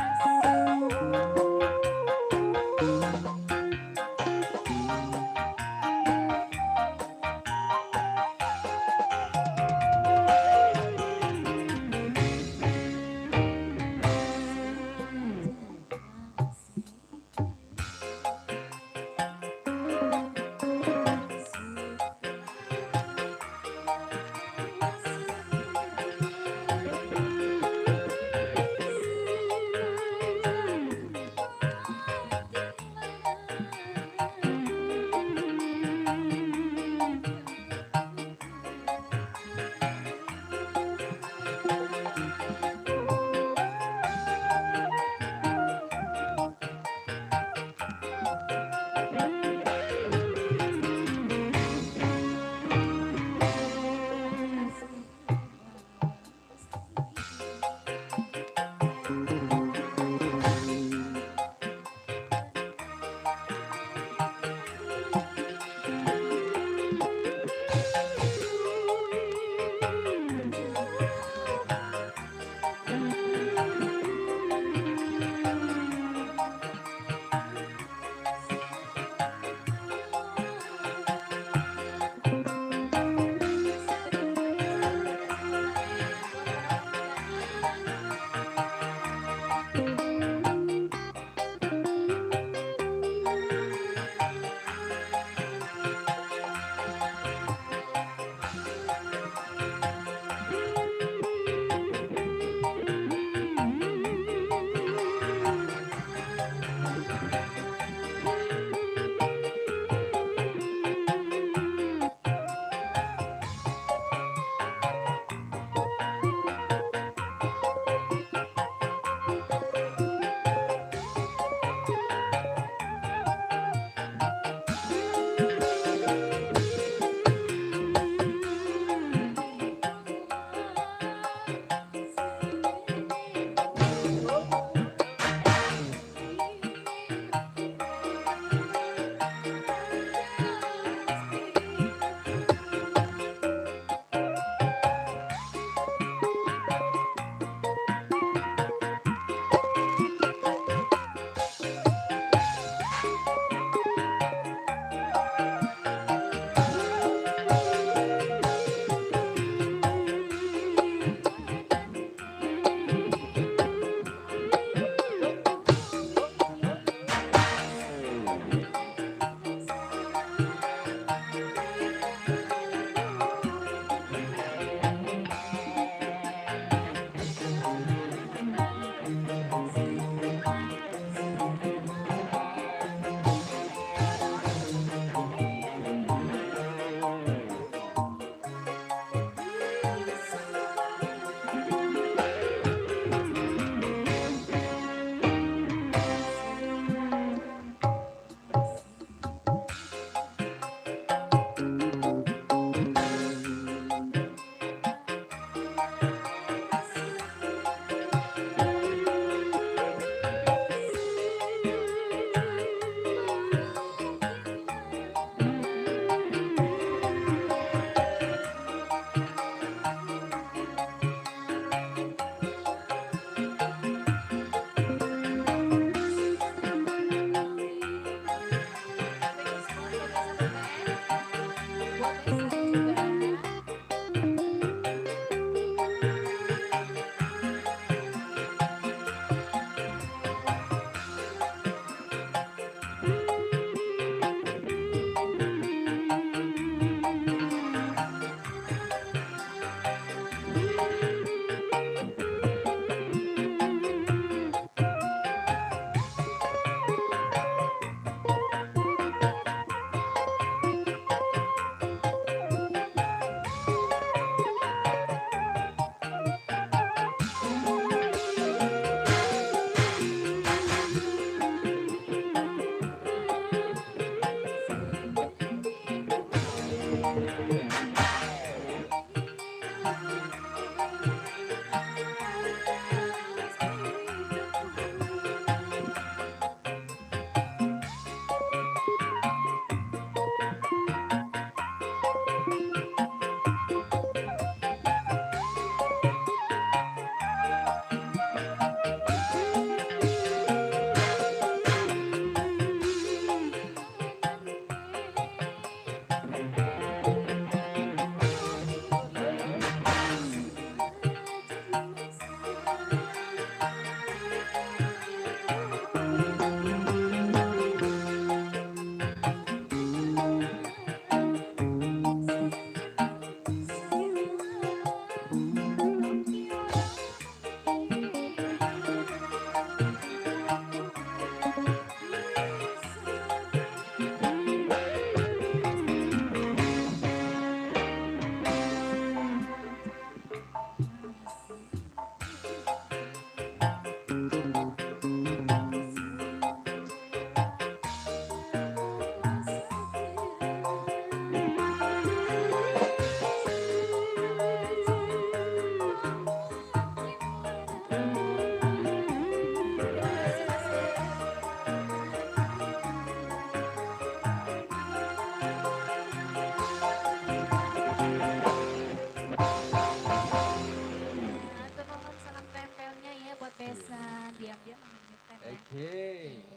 Atur nuhun salam tempelnya ya buat besan. Diam-diam mengingatkan ya. Oke,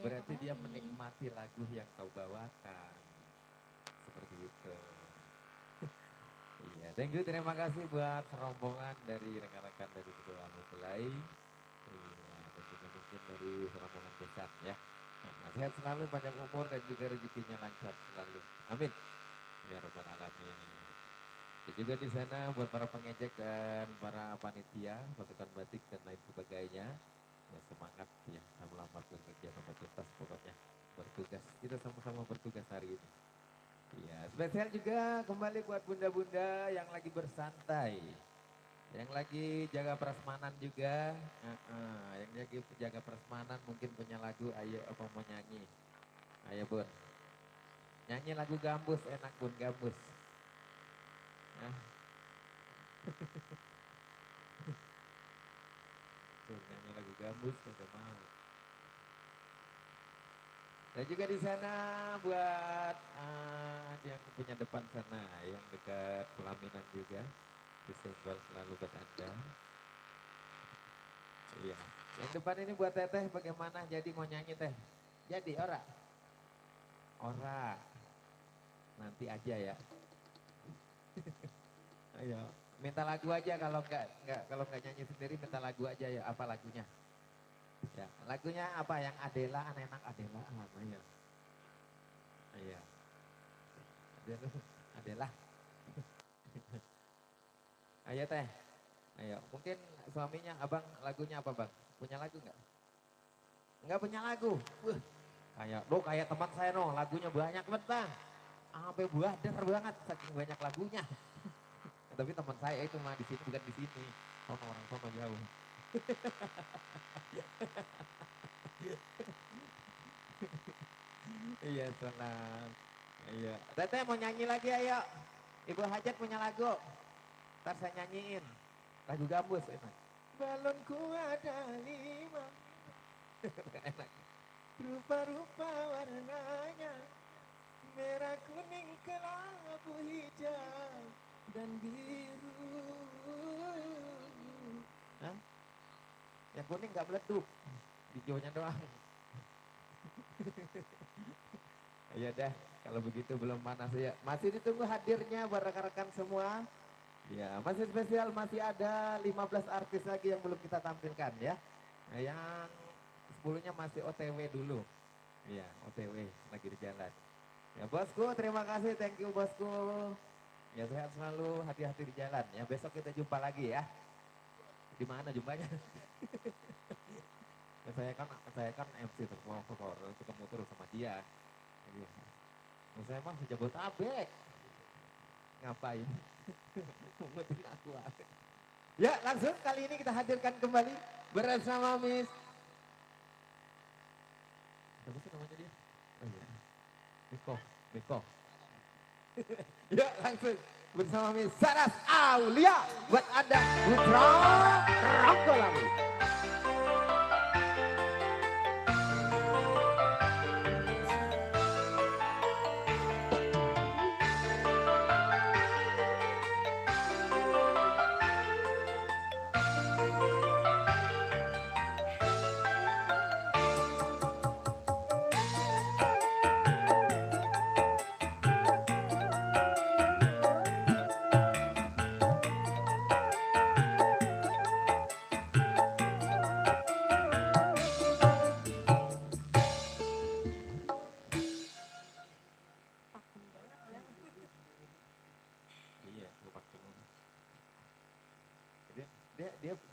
berarti dia menikmati lagu yang kau bawakan. Seperti itu. Iya, thank you, terima kasih buat rombongan dari rekan-rekan dari kedua mempelai. Iya, dan juga mungkin dari rombongan besar ya. Nah, sehat selalu, panjang umur dan juga rezekinya lancar selalu. Amin. Ya Rabbal Alamin. Dan juga di sana buat para pengejek dan para panitia, pasukan batik dan lain sebagainya. Ya semangat ya, selamat bekerja sampai tuntas pokoknya. Bertugas, kita sama-sama bertugas hari ini. Iya, spesial juga kembali buat bunda-bunda yang lagi bersantai. Yang lagi jaga prasmanan juga. Yang lagi jaga prasmanan mungkin punya lagu, ayo apa mau nyanyi. Ayo bun. Nyanyi lagu gambus, enak bun gambus. Nah. Tuh, nyanyi lagu gambus, udah mau. Dan juga di sana buat yang punya depan sana, yang dekat pelaminan juga, disenggol selalu buat Anda. Iya. Yang depan ini buat teteh bagaimana? Jadi mau nyanyi teh? Jadi ora? Ora. Nanti aja ya. Ayo, minta lagu aja kalau nggak nyanyi sendiri minta lagu aja ya. Apa lagunya? Ya, lagunya apa yang Adela, anak Adela apa ya? Iya. Adela. Ayo teh. Ayo, mungkin suaminya abang lagunya apa bang? Punya lagu nggak? Nggak punya lagu. Kayak teman saya lagunya banyak banget bang. Sampai buader banget saking banyak lagunya. Tapi teman saya itu mah di sini bukan di sini. Orang sama jauh. Iya senang. Iya. Teteh mau nyanyi lagi ayo. Ibu Hajat punya lagu. Ntar saya nyanyiin. Lagu gambus enak. Balonku ada 5. Enak. Rupa-rupa warnanya. Merah, kuning, kelabu, hijau, dan biru. Hah? Yang kuning gak meleduk. Hijaunya doang. Ya dah, kalau begitu belum panas ya. Masih ditunggu hadirnya buat rekan-rekan semua. Ya, masih spesial, masih ada 15 artis lagi yang belum kita tampilkan ya. Nah, yang 10-nya masih OTW dulu. Ya, OTW lagi di jalan. Ya bosku, terima kasih, thank you bosku. Ya sehat selalu, hati-hati di jalan. Ya besok kita jumpa lagi ya. Di mana jumpanya? Ya, saya kan MC terpokok, ketemu terus sama dia. Ya. Saya mah Jabodetabek. Ngapain? Mungkin aku. Ya langsung kali ini kita hadirkan kembali bersama Miss. Siapa sih namanya dia? Oh, iya. Miko. Ya langsung bersama Miss Saras Aulia buat Anda Putra Rangkolawi.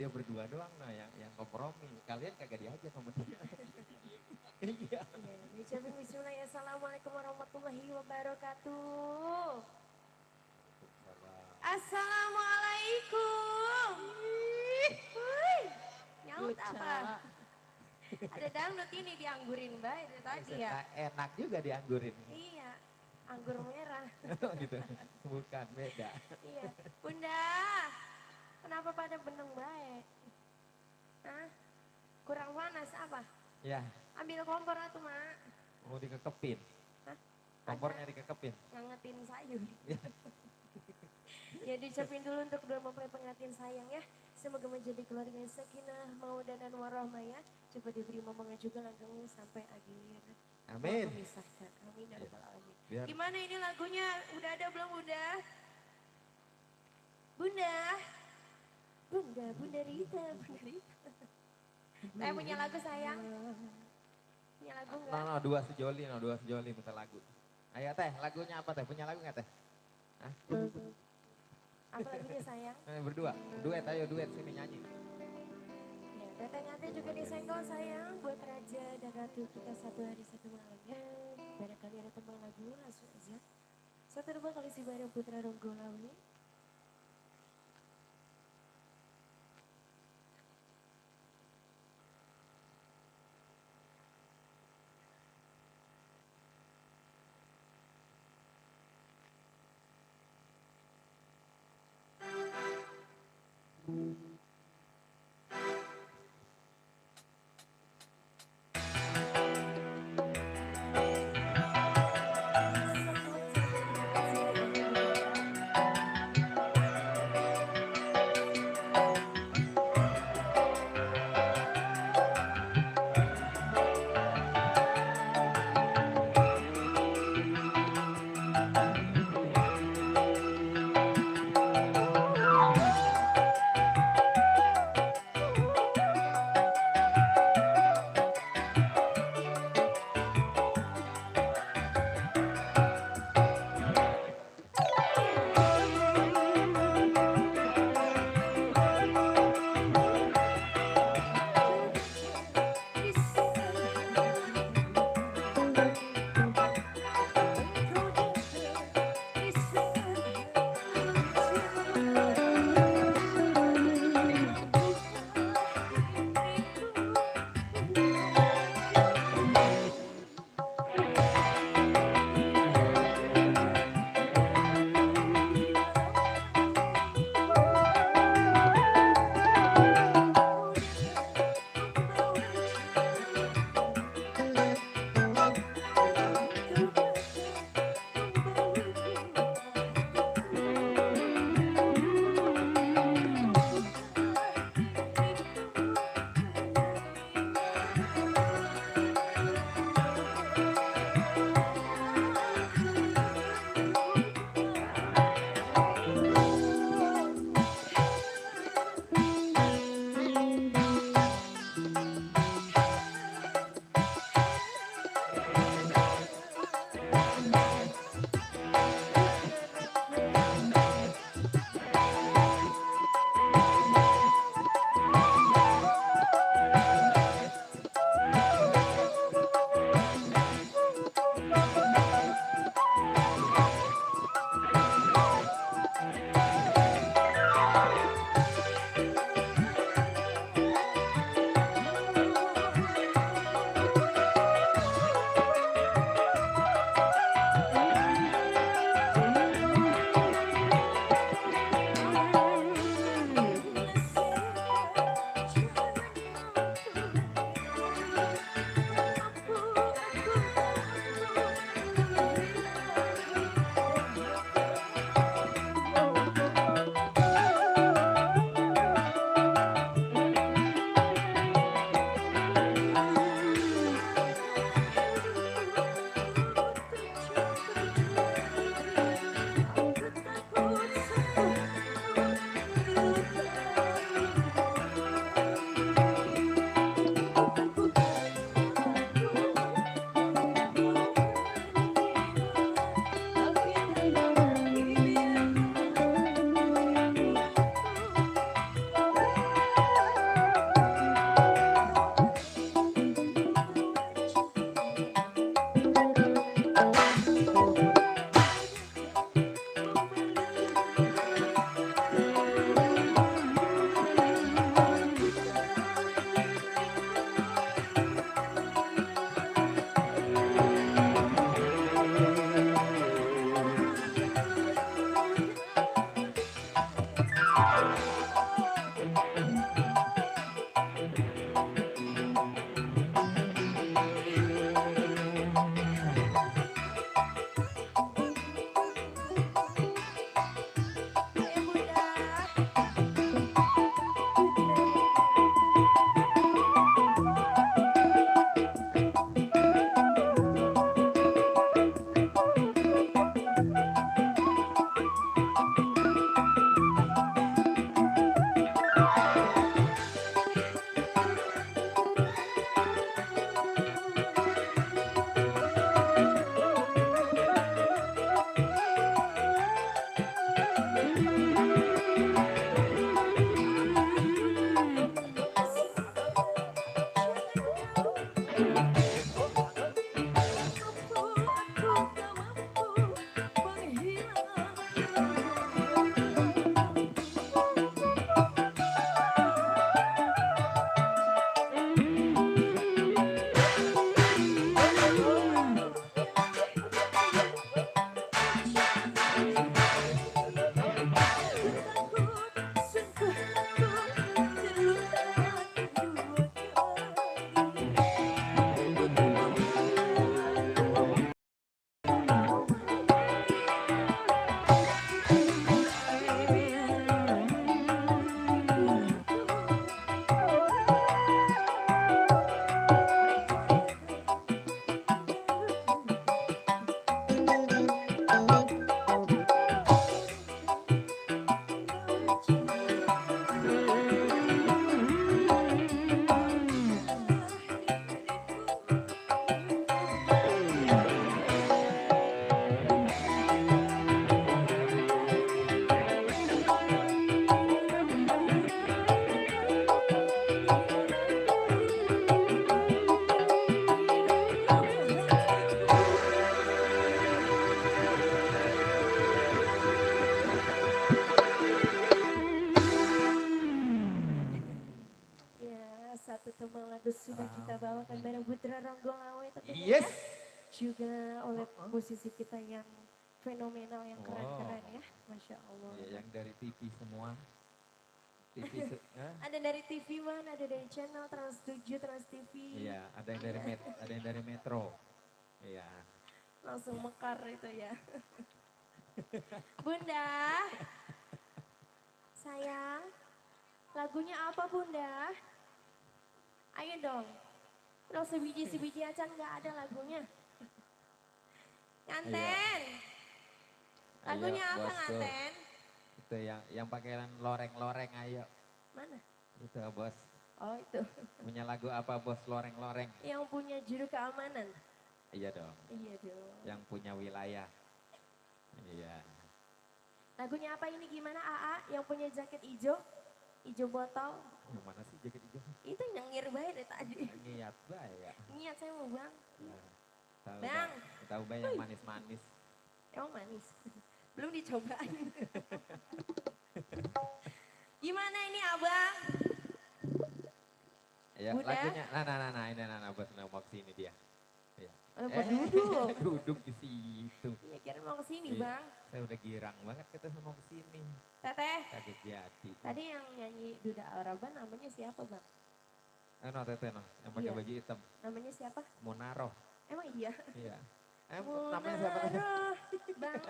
dia berdua doang nah yang kompromi. Kalian kagak diajak sama dia. Iya. Iya, diucapin bismillah. Assalamualaikum warahmatullahi wabarakatuh. Assalamualaikum. Wih, nyaut apa? Ada dangdut ini dianggurin Mbak itu tadi ya. Nah, enak juga dianggurin. Iya, anggur merah. Gitu. Bukan, beda. Iya, Bunda, kenapa pada beneng baik? Hah? Kurang panas apa? Ya, Ambil kompor atuh, Mak. mau dikekepin. Hah? Kompornya dikekepin. Ngangetin sayur. Ya diucapin dulu untuk kedua mempelai pengantin sayang ya. Semoga menjadi keluarga yang sakinah, mawaddah dan warahmah ya. Coba diberi momongan juga langgeng sampai akhir. Amin. Memisahkan. Amin ya rabbal alamin. Biar Gimana ini lagunya? Udah ada belum Bunda? Bunda? Bunda Rita, Bunda Rita. Saya punya lagu sayang. Punya lagu enggak? no, dua sejoli minta lagu. Ayo teh, lagunya apa teh? Punya lagu nggak teh? Hah? Apa lagunya sayang? Berdua, duet sini nyanyi. Ya, datang-datang juga disenggol sayang buat Raja dan Ratu kita satu hari satu malam ya. Barangkali ada tembang lagu langsung aja. Satu dua kali si bareng Putra Ronggolawi. satu teman lagu sudah kita bawakan bareng Putra Ronggolawe Yes. tentunya ya. Juga oleh musisi kita yang fenomenal, yang keren-keren ya. Masya Allah. Iya, yang dari TV semua. TV Ada dari TV mana, ada dari channel Trans 7, Trans TV. Iya, ada yang dari Metro. Iya. Langsung mekar itu ya. Bunda, sayang, lagunya apa Bunda? Ayo dong. Kalau sebiji-sebiji aja nggak ada lagunya. Nganten. Lagunya Ayo, apa bosku. Nganten? Itu yang pakaian loreng-loreng, ayo. Mana? Itu bos. Oh itu. Punya lagu apa bos loreng-loreng? Yang punya juru keamanan. Iya dong. Iya dong. Yang punya wilayah. Iya. Lagunya apa ini gimana AA? Yang punya jaket hijau? Hijau botol? Yang mana sih jaket hijau? Itu nyengir banget dari tadi. Niat bae ya. Niat saya mau bang. Nah, Tahu Bang. Tahu bae yang manis-manis. Emang manis. Belum dicobain. Gimana ini abang? Ya, Bunda? lagunya. Nah, ini bos mau kesini dia. Iya. Duduk. Duduk di situ. Ya kira mau kesini Iya. bang. Saya udah girang banget kita mau kesini. Teteh. Kaget jadi. Tadi yang nyanyi Duda Al-Raban namanya siapa bang? Teteh yang pakai Iya. baju hitam. Namanya siapa? Monaro. Emang iya? Iya. Namanya siapa? Munaroh, Bang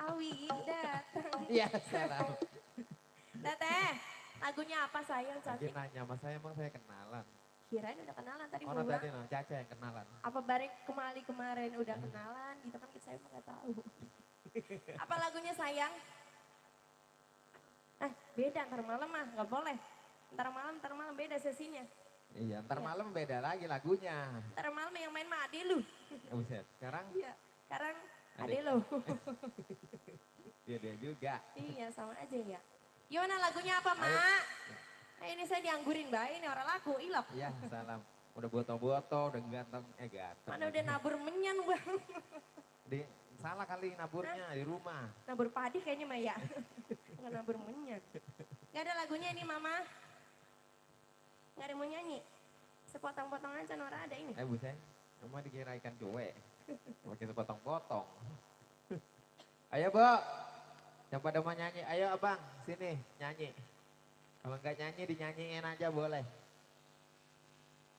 Awi datang. Iya, salah. Teteh, lagunya apa sayang Lagi cantik? nanya sama saya, emang saya kenalan. Kirain udah kenalan tadi Oh, mau tadi bang. Caca yang kenalan. Apa bareng kemarin udah kenalan gitu kan saya emang gak tahu. Apa lagunya sayang? Beda ntar malam mah nggak boleh. Ntar malam beda sesinya. Iya, ntar malam beda lagi lagunya. Ntar malam yang main mah ade lu. Buset, sekarang Iya, sekarang ade Adik. lu. dia juga. Iya sama aja ya. Gimana lagunya apa Ayo. mak? Nah, ini saya dianggurin bayi ini orang lagu ilap. Iya, salam. Udah boto-boto, udah ganteng. Ganteng. Mana udah nabur menyan bang. Salah kali naburnya di rumah. Nabur padi kayaknya mah ya. Bukan nabur menyan. Gak ada lagunya ini mama. Gak ada yang mau nyanyi. Sepotong-potong aja Nora ada ini. Buset, kamu dikira ikan cuek. Pakai sepotong-potong. Ayo, Bu. Yang pada mau nyanyi, ayo abang, sini nyanyi. Kalau nggak nyanyi, dinyanyiin aja boleh.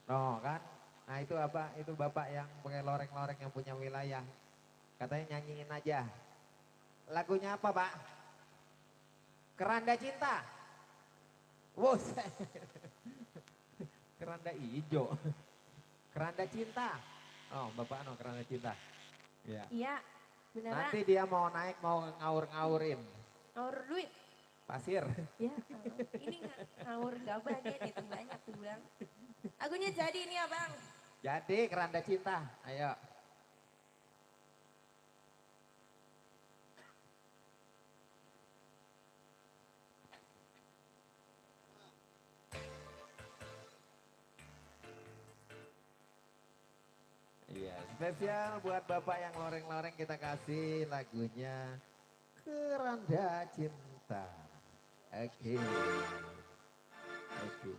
No, kan? Nah itu apa? Itu bapak yang pakai loreng-loreng yang punya wilayah. Katanya nyanyiin aja. Lagunya apa, Pak? Keranda Cinta. Buset. Keranda hijau. Keranda Cinta. Oh, bapak no keranda cinta. Iya. Iya, beneran. Nanti dia mau naik mau ngawur-ngawurin Ngawur duit. pasir. Ya, ini ngawur gak bagian itu banyak tuh bang. Lagunya jadi ini ya bang. Jadi keranda cinta. Ayo. Iya, spesial buat bapak yang loreng-loreng kita kasih lagunya Keranda Cinta. Oke. Oke.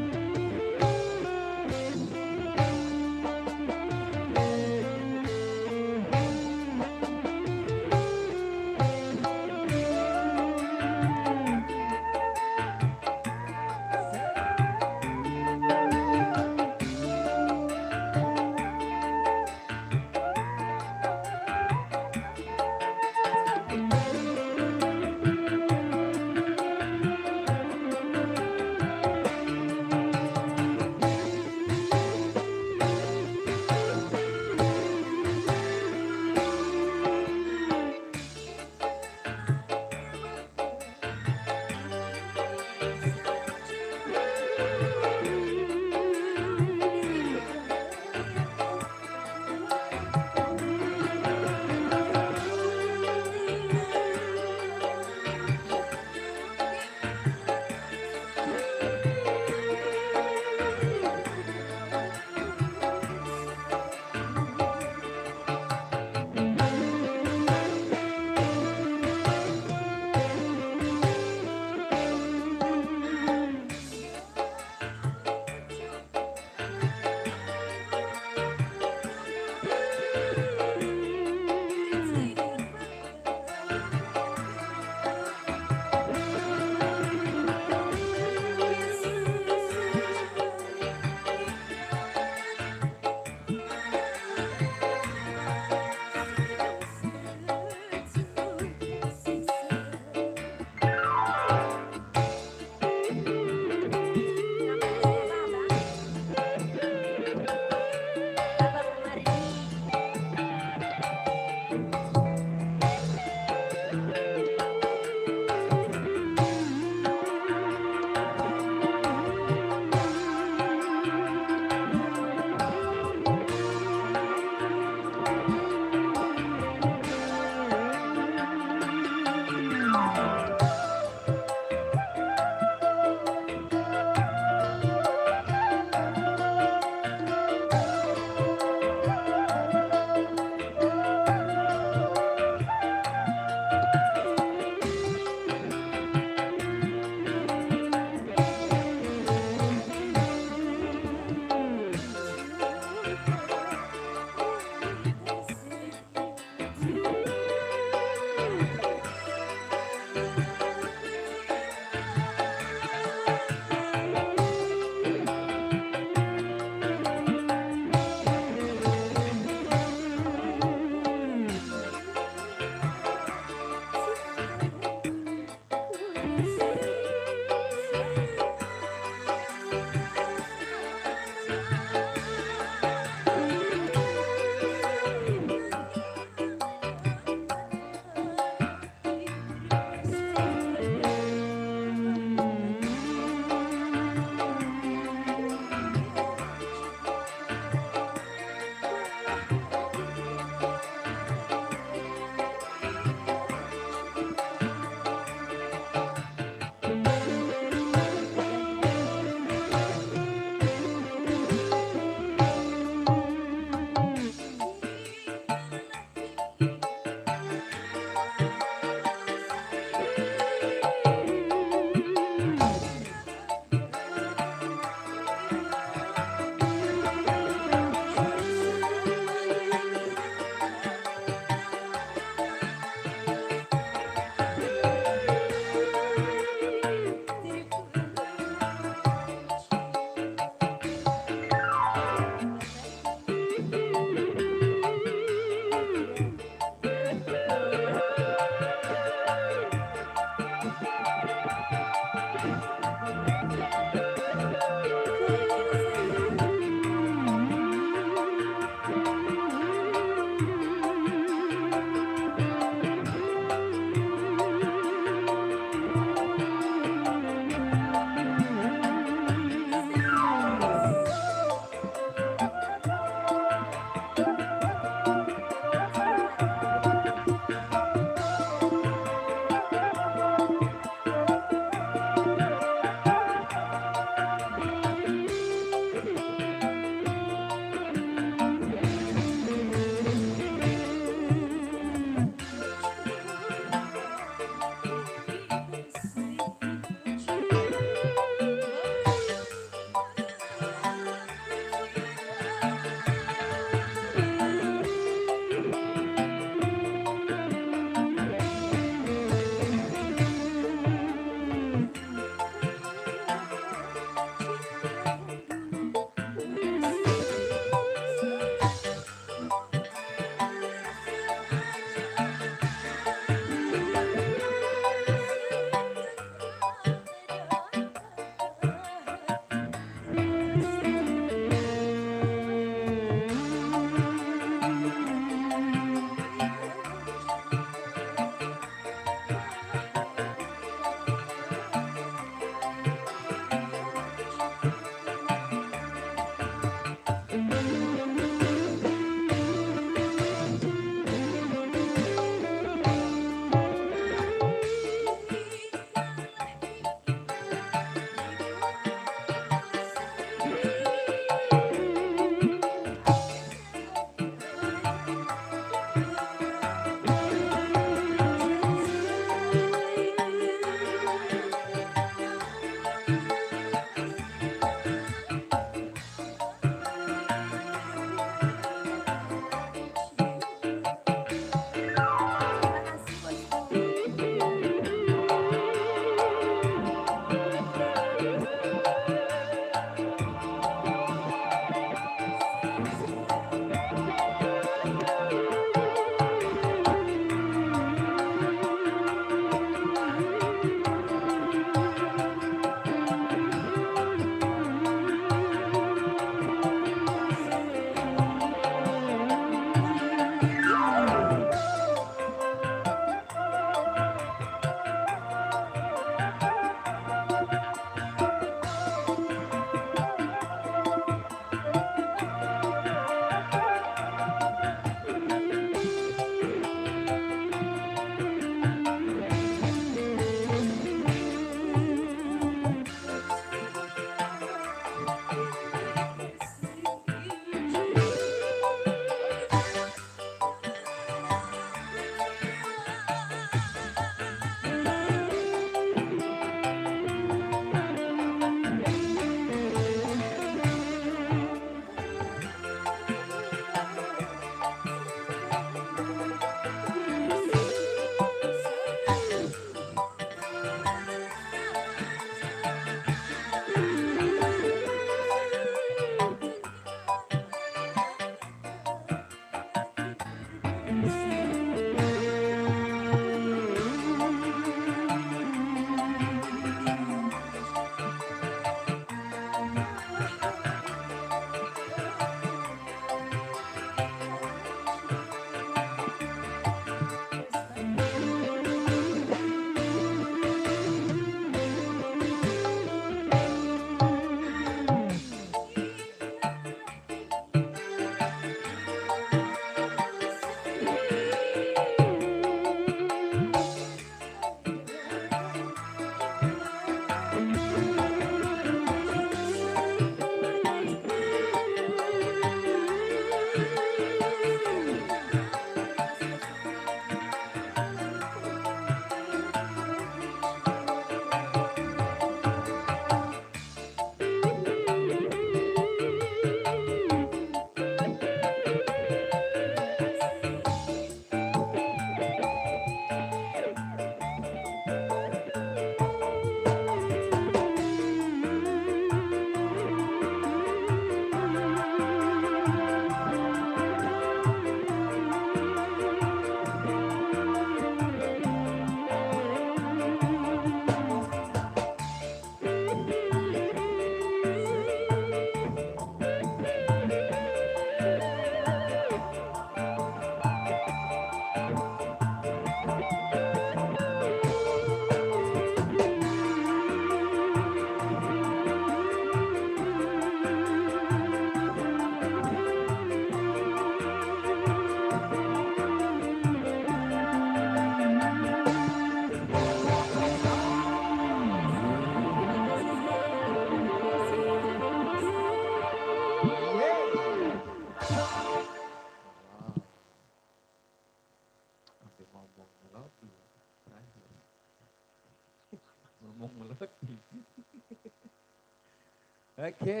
Oke.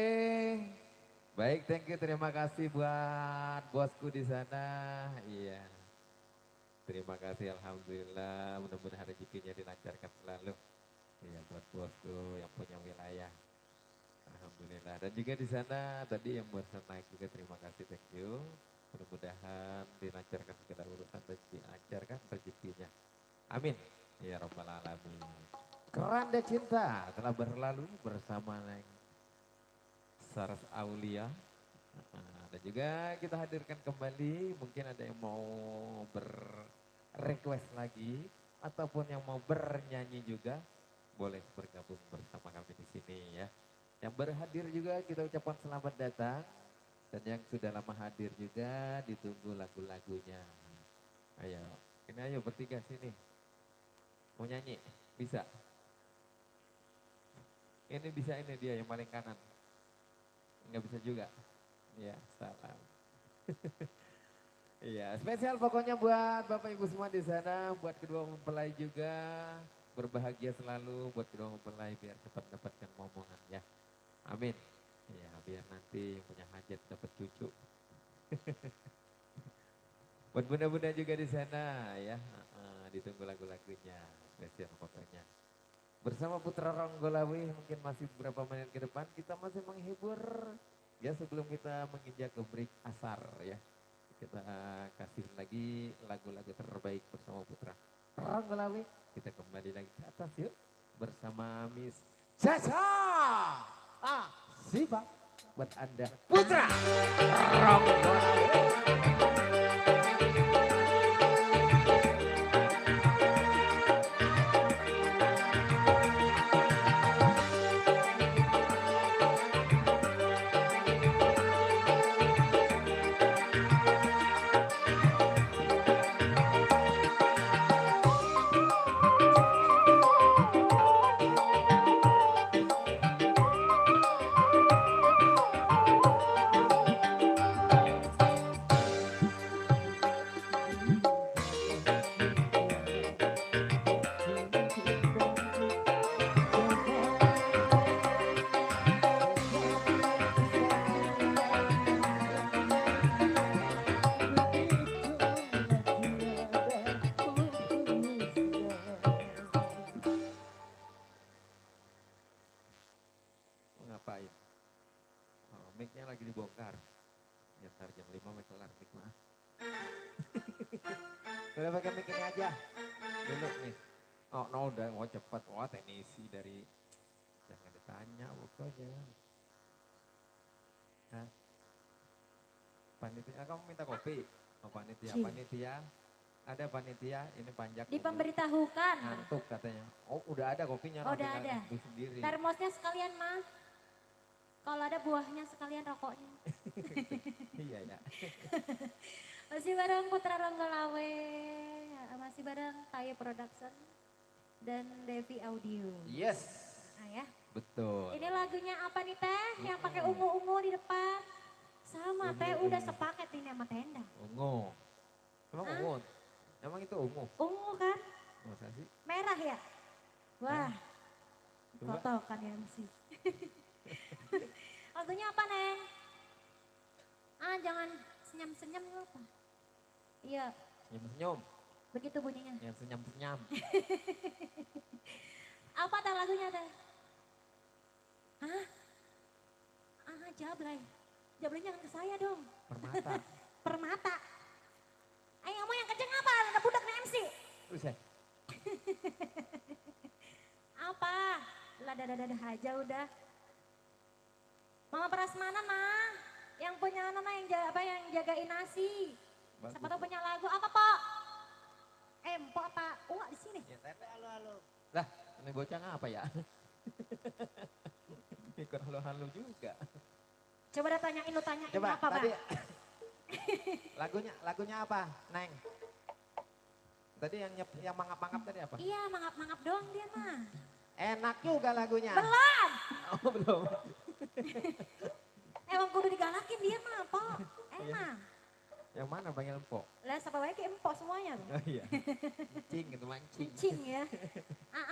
Baik, thank you. Terima kasih buat bosku di sana. Iya. Terima kasih, alhamdulillah. Mudah-mudahan rezekinya dilancarkan selalu. Iya, buat bosku yang punya wilayah. Alhamdulillah. Dan juga di sana tadi yang barusan naik juga terima kasih, thank you. Mudah-mudahan dilancarkan segala urusan dan dilancarkan rezekinya. Amin. Ya Rabbal Alamin. Keranda cinta telah berlalu bersama Neng Saras Aulia. Dan juga kita hadirkan kembali, mungkin ada yang mau berrequest lagi ataupun yang mau bernyanyi juga boleh bergabung bersama kami di sini ya. Yang berhadir juga kita ucapkan selamat datang dan yang sudah lama hadir juga ditunggu lagu-lagunya. Ayo, ini ayo bertiga sini. Mau nyanyi? Bisa? Ini bisa, ini dia yang paling kanan. Enggak bisa juga. Ya, salam. Iya, spesial pokoknya buat Bapak Ibu semua di sana, buat kedua mempelai juga, berbahagia selalu buat kedua mempelai biar cepat mendapatkan momongan ya. Amin. Ya, biar nanti yang punya hajat dapat cucu. Buat bunda-bunda juga di sana ya, ditunggu lagu-lagunya, spesial pokoknya. Bersama Putra Ronggolawe mungkin masih beberapa menit ke depan kita masih menghibur ya sebelum kita menginjak ke break asar ya. Kita kasih lagi lagu-lagu terbaik bersama Putra Ronggolawe. Kita kembali lagi ke atas yuk bersama Miss Caca. Siapa buat Anda Putra Ronggolawe. Ngapain? Oh, mic-nya lagi dibongkar. Ya ntar jam 5 mic kelar, mic mah. Udah pakai mic ini aja. Dulu nih. Oh, no, udah, oh cepat. Oh, teknisi dari, jangan ditanya pokoknya. Hah? Panitia, kamu minta kopi? Oh, panitia, panitia. Ada panitia, ini panjang. Diperberitahukan. Ngantuk katanya. Oh, udah ada kopinya. Oh, udah ada. Sendiri. Termosnya sekalian mah. Kalau ada buahnya sekalian rokoknya. Iya ya. Masih bareng Putra Ronggolawe, masih bareng Tayo Production dan Devi Audio. Yes. Nah ya. Betul. Ini lagunya apa nih teh? Yang pakai ungu-ungu di depan. Sama teh udah sepaket ini sama tenda. Ungu. Emang ungu? Emang itu ungu? Ungu kan? Masa sih? Merah ya? Wah. Coba. Kotokan ya MC. Lagunya apa Neng? Jangan senyum-senyum apa? Iya. Senyum-senyum. Begitu bunyinya. Yang senyum-senyum. Apa teh lagunya teh? Hah? Jablay. Jablay jangan ke saya dong. Permata. Permata. Ayo kamu yang kenceng apa? Ada budak nih MC. Buset. Apa? Lah dadah aja udah. Mama Prasmanan mah. Yang punya anak yang jagain nasi. Bagus. Siapa tahu punya lagu apa, Pok? Empok apa? Di sini. Ya tete halo-halo. Lah, ini bocah ngapa ya? Ikut halo-halo juga. Coba dah tanyain lu tanyain Coba apa, tadi. Bang? lagunya apa, Neng? Tadi yang mangap-mangap tadi apa? Iya, mangap-mangap doang dia mah. Enak juga lagunya. Belum. Oh, belum. Emang kudu digalakin dia mah, Pok. Emang. Yang mana panggil empok? Lah siapa baik empok semuanya. Oh iya. Mancing gitu, mancing. Cing ya.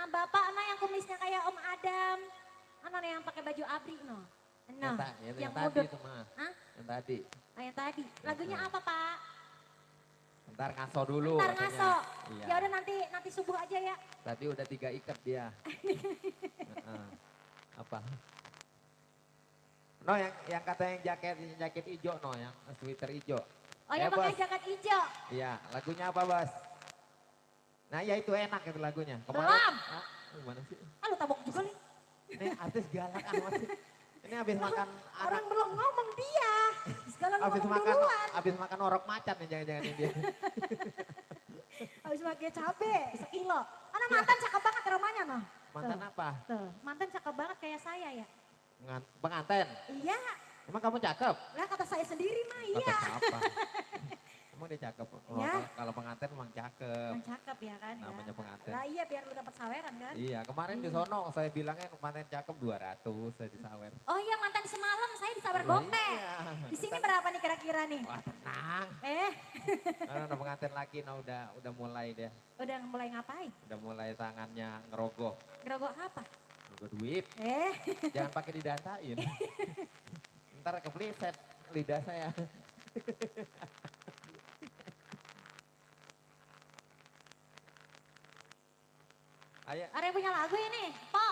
Bapak nah yang kumisnya kayak Om Adam. Yang pakai baju abri no. Nah, yang yang tadi mudut. itu mah. Hah? Yang tadi. Nah, yang tadi. Lagunya apa, Pak? Ntar ngaso dulu. Ntar katanya. ngaso. Iya. Ya udah nanti subuh aja ya. Tadi udah 3 ikat dia. Heeh. Apa? No yang kata yang jaket hijau no yang sweater hijau. Oh yang Bos. pakai jaket hijau. Iya, lagunya apa, Bos? Nah, ya itu enak itu lagunya. Belum. Ah, gimana sih? Ah lu tabok juga nih. Ini artis galak amat sih. Ini habis makan Orang belum ngomong dia. Segala habis ngomong makan duluan. habis makan orok macan nih jangan-jangan ini dia. Habis pakai cabe sekilo. Anak mantan cakep banget rumahnya noh. Mantan apa? Tuh, mantan cakep banget kayak saya ya. Pengantin. Iya, Emang kamu cakep? lah kata saya sendiri mah iya. Cakep apa? Emang dia cakep? Oh, Ya. kalau pengantin emang cakep. Yang cakep ya kan. Namanya ya. pengantin. Lah iya biar lu dapat saweran kan. Iya, kemarin di sono saya bilangnya pengantin cakep 200 saya disawer. Oh iya mantan semalam saya disawer Oh, gope. iya. Di sini berapa nih kira-kira nih? Wah, tenang. Nah, pengantin laki nah udah mulai deh. Udah mulai ngapain? Udah mulai tangannya ngerogoh. Gerogok apa? Ngerogoh duit. Eh, Jangan pakai didatain. Ntar kepleset lidah saya. Ayo, ada yang punya lagu ini, Po.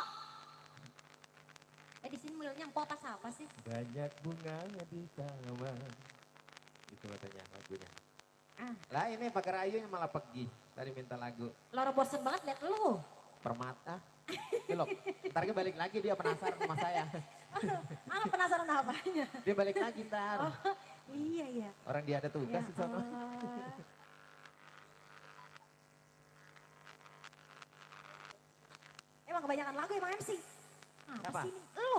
Di sini mulutnya Po pas apa sih? banyak bunganya di taman. Itu katanya lagunya. Ah, Lah ini pakai Ayu yang malah pergi. Tadi minta lagu Loro bosen banget liat lu. Permata. Loh, ntar dia balik lagi dia penasaran sama saya. Ah penasaran apanya? Dia balik lagi ntar. Oh, iya iya. Orang dia ada tugas Ya di sana. Allah. Emang kebanyakan lagu emang MC. Apa Siapa? sih ini? Lu.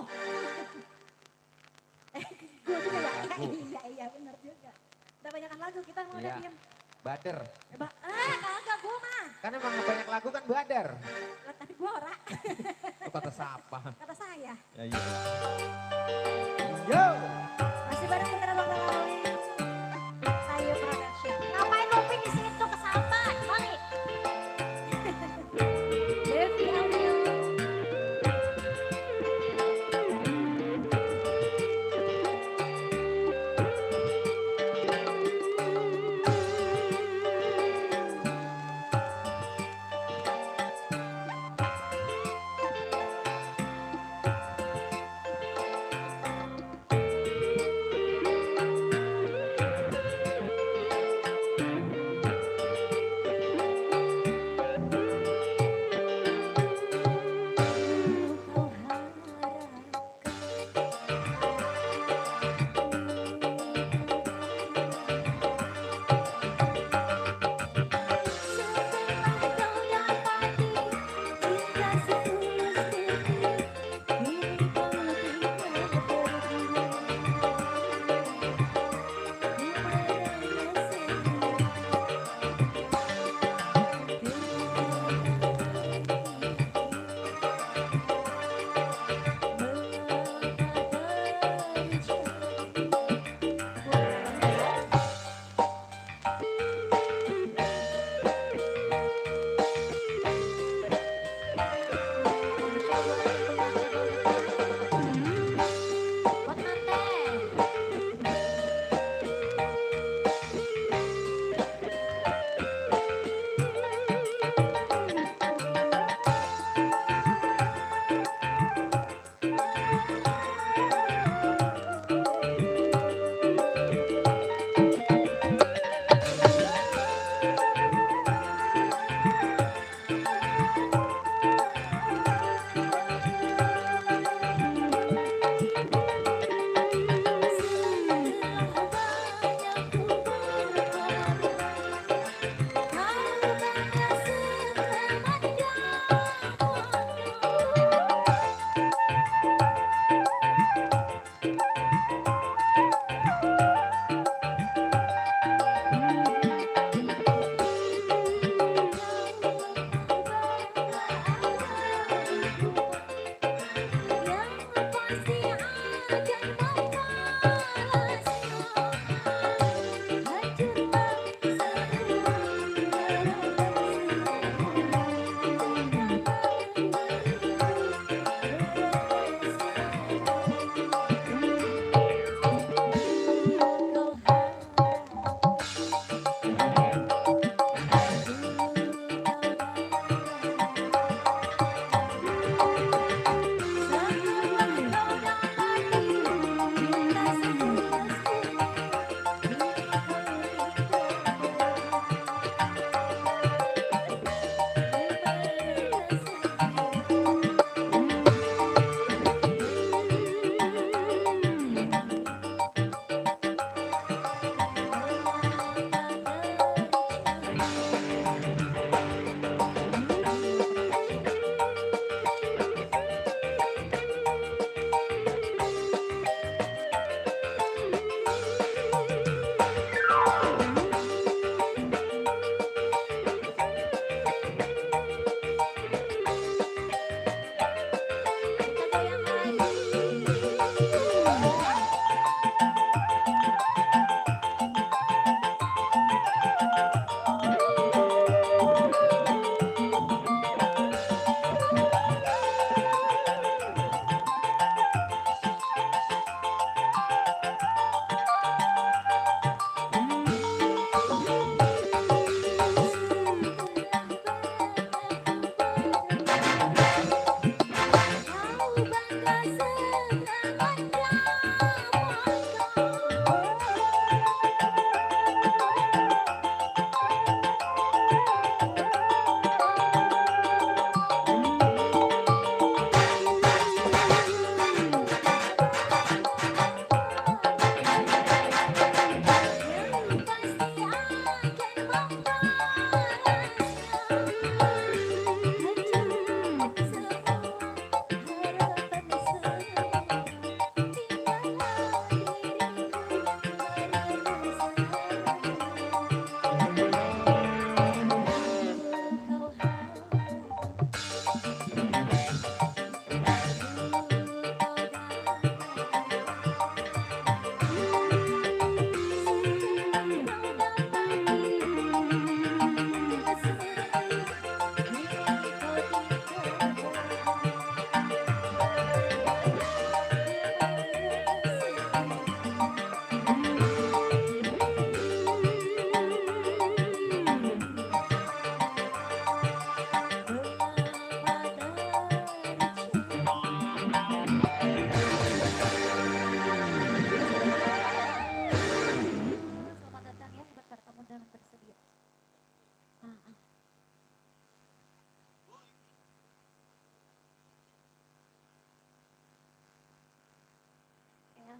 Gue juga ya. Lagu. Iya iya benar juga. Udah banyakan lagu kita mau udah Iya. diem. Bader. Kagak gue mah. Kan emang banyak lagu kan Bader. Lah, tapi gue ora. Itu kata siapa? Kata saya. Ya iya. Yo. Masih bareng kita Bang Lali. Ayo production. Ngapain lo di sini tuh kesambat? Mari. Devi Audio.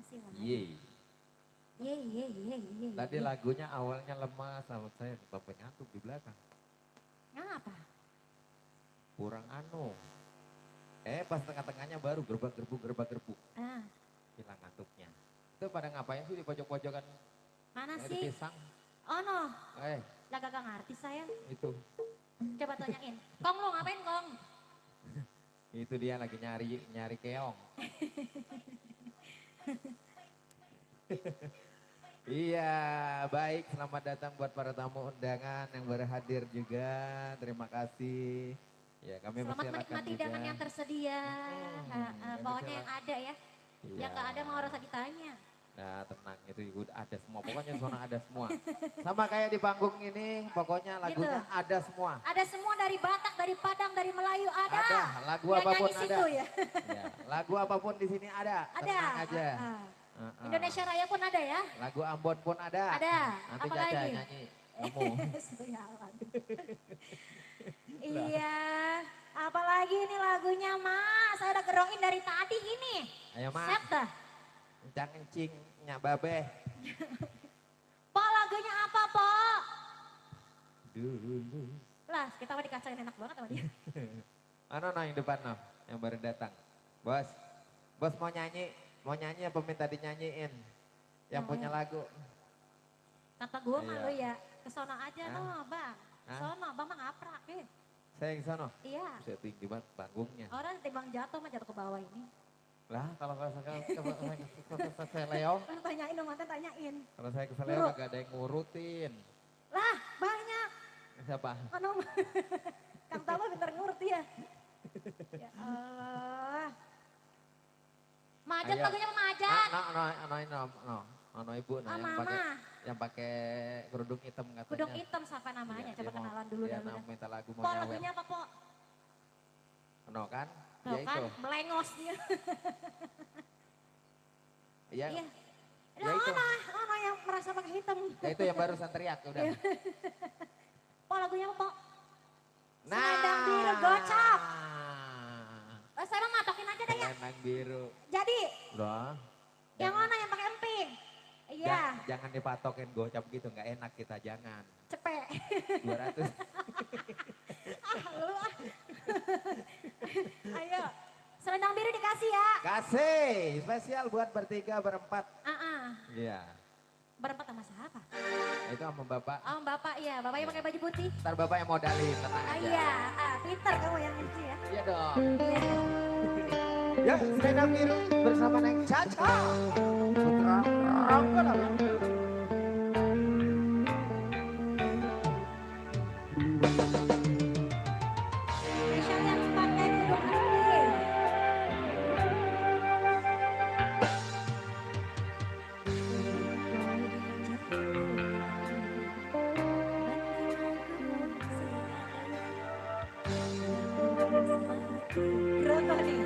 sih Mama? Ye. Ye. Tadi lagunya awalnya lemah, sahabat saya bapak ngantuk di belakang. Ngapa? Kurang anu. Pas tengah-tengahnya baru gerbak-gerbuk. Ah, Hilang ngantuknya. Itu pada ngapain sih di pojok-pojokan? mana Ada sih? pisang. Oh no, Eh, lah gak ngerti saya. itu. Coba tanyain. Kong lo ngapain Kong? Itu dia lagi nyari keong. Iya, baik. Selamat datang buat para tamu undangan yang berhadir juga. Terima kasih. Ya, kami Selamat persilakan menikmati juga. hidangan yang tersedia. kami Pokoknya yang ada ya. Iya. Yang gak ada mau harus ditanya. Nah, tenang, itu udah ada semua. Pokoknya zona ada semua. Sama kayak di panggung ini, pokoknya lagunya Gitu. ada semua. Ada semua dari Batak, dari Padang, dari Melayu ada. Ada, lagu Yang apapun nyanyi ada. situ ya. Ya, lagu apapun di sini ada. Ada. Tenang aja. Indonesia Raya pun ada ya. Lagu Ambon pun ada. Ada. Nanti Apa Caca lagi? nyanyi. Kamu. Sialan. Iya. Apalagi ini lagunya Mas. Saya udah gerongin dari tadi ini. Ayo Mas, Set dah. jangan cing babe. Po lagunya apa Po? Dulu. Lah kita mah dikacain enak banget sama dia. Mana no yang depan no, yang baru datang. Bos, bos mau nyanyi apa minta dinyanyiin? Yang Mau. punya lagu. Kata gue mah Iya. lu ya. Kesana aja Hah? no bang. Hah? Sono bang mah ngaprak ya. Saya ke sono. Iya. Saya tinggi banget panggungnya. Orang timbang jatuh mah jatuh ke bawah ini. Lah kalau saya Leo, Kan tanyain dong mantan tanyain. kalau saya ke Leo Guru. kagak ada yang ngurutin. Lah banyak. Siapa? Ano Kang Tama pintar ngurut ya. Ya Allah. Majat Ayo. lagunya Majat. No, ibu Ah, yang mama. pakai kerudung hitam katanya. Kudung hitam siapa namanya? Iya, Coba dia mau- kenalan dulu dia dah. mau minta lagu mau Po nyawer. lagunya apa Po? No kan? Tuh Ya kan itu. melengos dia. Iya. Iya. Ya Lah itu. ono yang merasa pakai hitam. Ya itu yang barusan teriak udah. Po lagunya apa Po? Nah. Selendang biru gocap. Saya mah matokin aja deh ya. Selendang biru. Jadi Udah. yang mana yang pakai emping? Iya, Jangan dipatokin gocap gitu, nggak enak kita, jangan. cepet. 200. Lu ah. Ayo. Selendang biru dikasih ya. Kasih, spesial buat bertiga, berempat. Iya. Berempat sama siapa? Itu sama bapak. Oh bapak iya, bapaknya pakai baju putih. Ntar bapak yang modalin, tenang Ah, aja. iya, pintar kamu yang lucu ya. Iya dong. Iya. Ya, selendang biru bersama Neng Caca. Putra Ranggola. Spesial yang pakai kudung emping. Roto nih.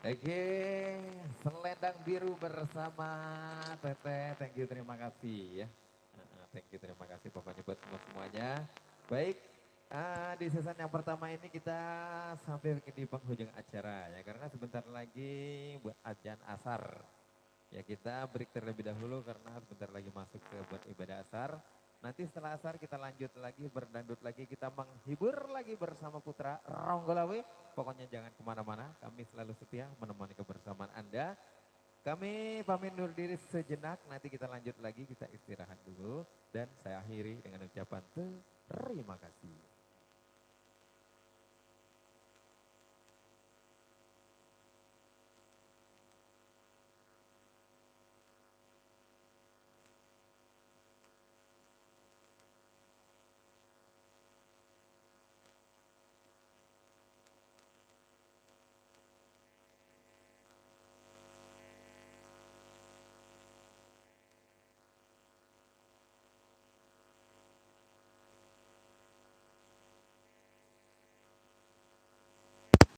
Oke, selendang biru bersama Teteh. Thank you, terima kasih ya. Thank you, terima kasih pokoknya buat semuanya. Baik, di season yang pertama ini kita sampai di penghujung acara ya. Karena sebentar lagi buat ajan asar. Ya kita break terlebih dahulu karena sebentar lagi masuk ke buat ibadah asar. Nanti setelah asar kita lanjut lagi berdangdut lagi, kita menghibur lagi bersama Putra Ronggolawe. Pokoknya jangan kemana-mana, kami selalu setia menemani kebersamaan Anda. Kami pamit undur diri sejenak, nanti kita lanjut lagi, kita istirahat dulu. Dan saya akhiri dengan ucapan terima kasih.